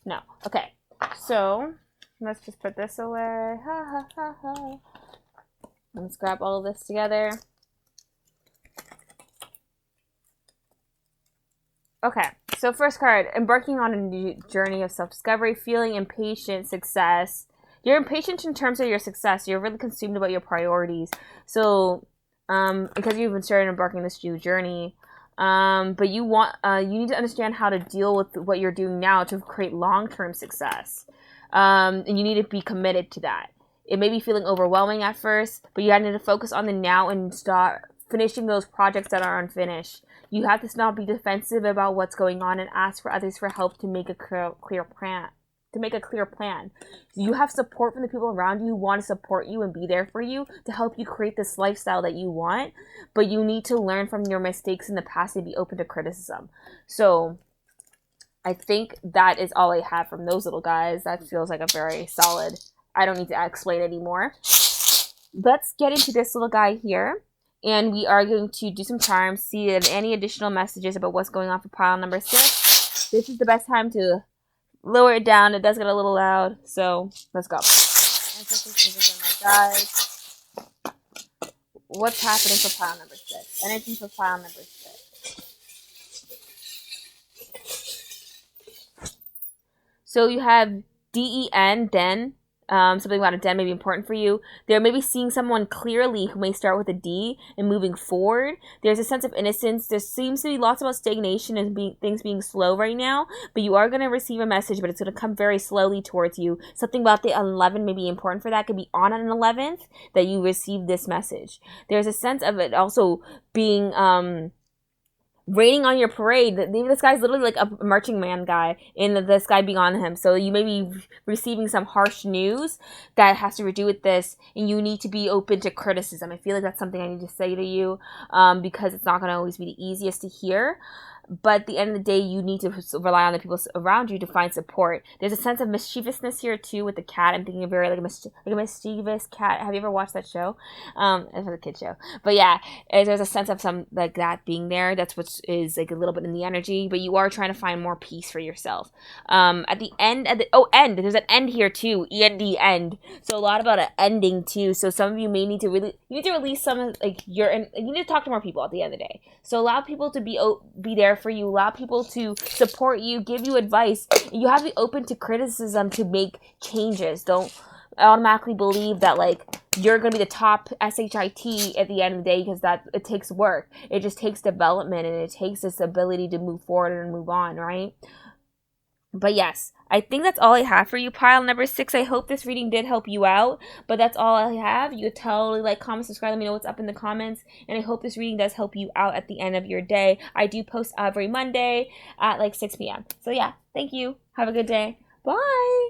No. Okay. So let's just put this away. Let's grab all of this together. Okay, so first card, embarking on a new journey of self-discovery, feeling impatient, success. You're impatient in terms of your success. You're really consumed about your priorities. So, because you've been starting embarking this new journey, but you need to understand how to deal with what you're doing now to create long-term success. And you need to be committed to that. It may be feeling overwhelming at first, but you need to focus on the now and start finishing those projects that are unfinished. You have to not be defensive about what's going on and ask for others for help to make a clear plan. You have support from the people around you who want to support you and be there for you to help you create this lifestyle that you want, but you need to learn from your mistakes in the past and be open to criticism. So I think that is all I have from those little guys. That feels like a very solid, I don't need to explain anymore. Let's get into this little guy here. And we are going to do some charms, see if any additional messages about what's going on for pile number 6. This is the best time to lower it down. It does get a little loud, so let's go. Guys, what's happening for pile number 6? Anything for pile number 6? So you have D-E-N, den. Something about a den may be important for you. There may be seeing someone clearly who may start with a D and moving forward. There's a sense of innocence. There seems to be lots about stagnation and things being slow right now, but you are going to receive a message, but it's going to come very slowly towards you. Something about the 11 may be important for that. It could be on an 11th that you receive this message. There's a sense of it also being raining on your parade. This guy's literally like a marching man guy, and this guy being on him. So you may be receiving some harsh news that has to do with this, and you need to be open to criticism. I feel like that's something I need to say to you, because it's not going to always be the easiest to hear. But at the end of the day, you need to rely on the people around you to find support. There's a sense of mischievousness here too with the cat. I'm thinking of very like a mischievous cat. Have you ever watched that show? It's a kid show. But yeah, there's a sense of some like that being there. That's what is like a little bit in the energy. But you are trying to find more peace for yourself. At the end, end. There's an end here too. E-N-D, end. So a lot about an ending too. So some of you may need to release some of like you need to talk to more people at the end of the day. So allow people to be there for you, allow people to support you, give you advice. You have to be open to criticism to make changes. Don't automatically believe that like you're going to be the top SHIT at the end of the day, because that it takes work. It just takes development, and it takes this ability to move forward and move on, right? But yes, I think that's all I have for you, pile number 6. I hope this reading did help you out, but that's all I have. You could totally like, comment, subscribe, let me know what's up in the comments, and I hope this reading does help you out at the end of your day. I do post every Monday at like 6 p.m. So yeah, thank you. Have a good day. Bye!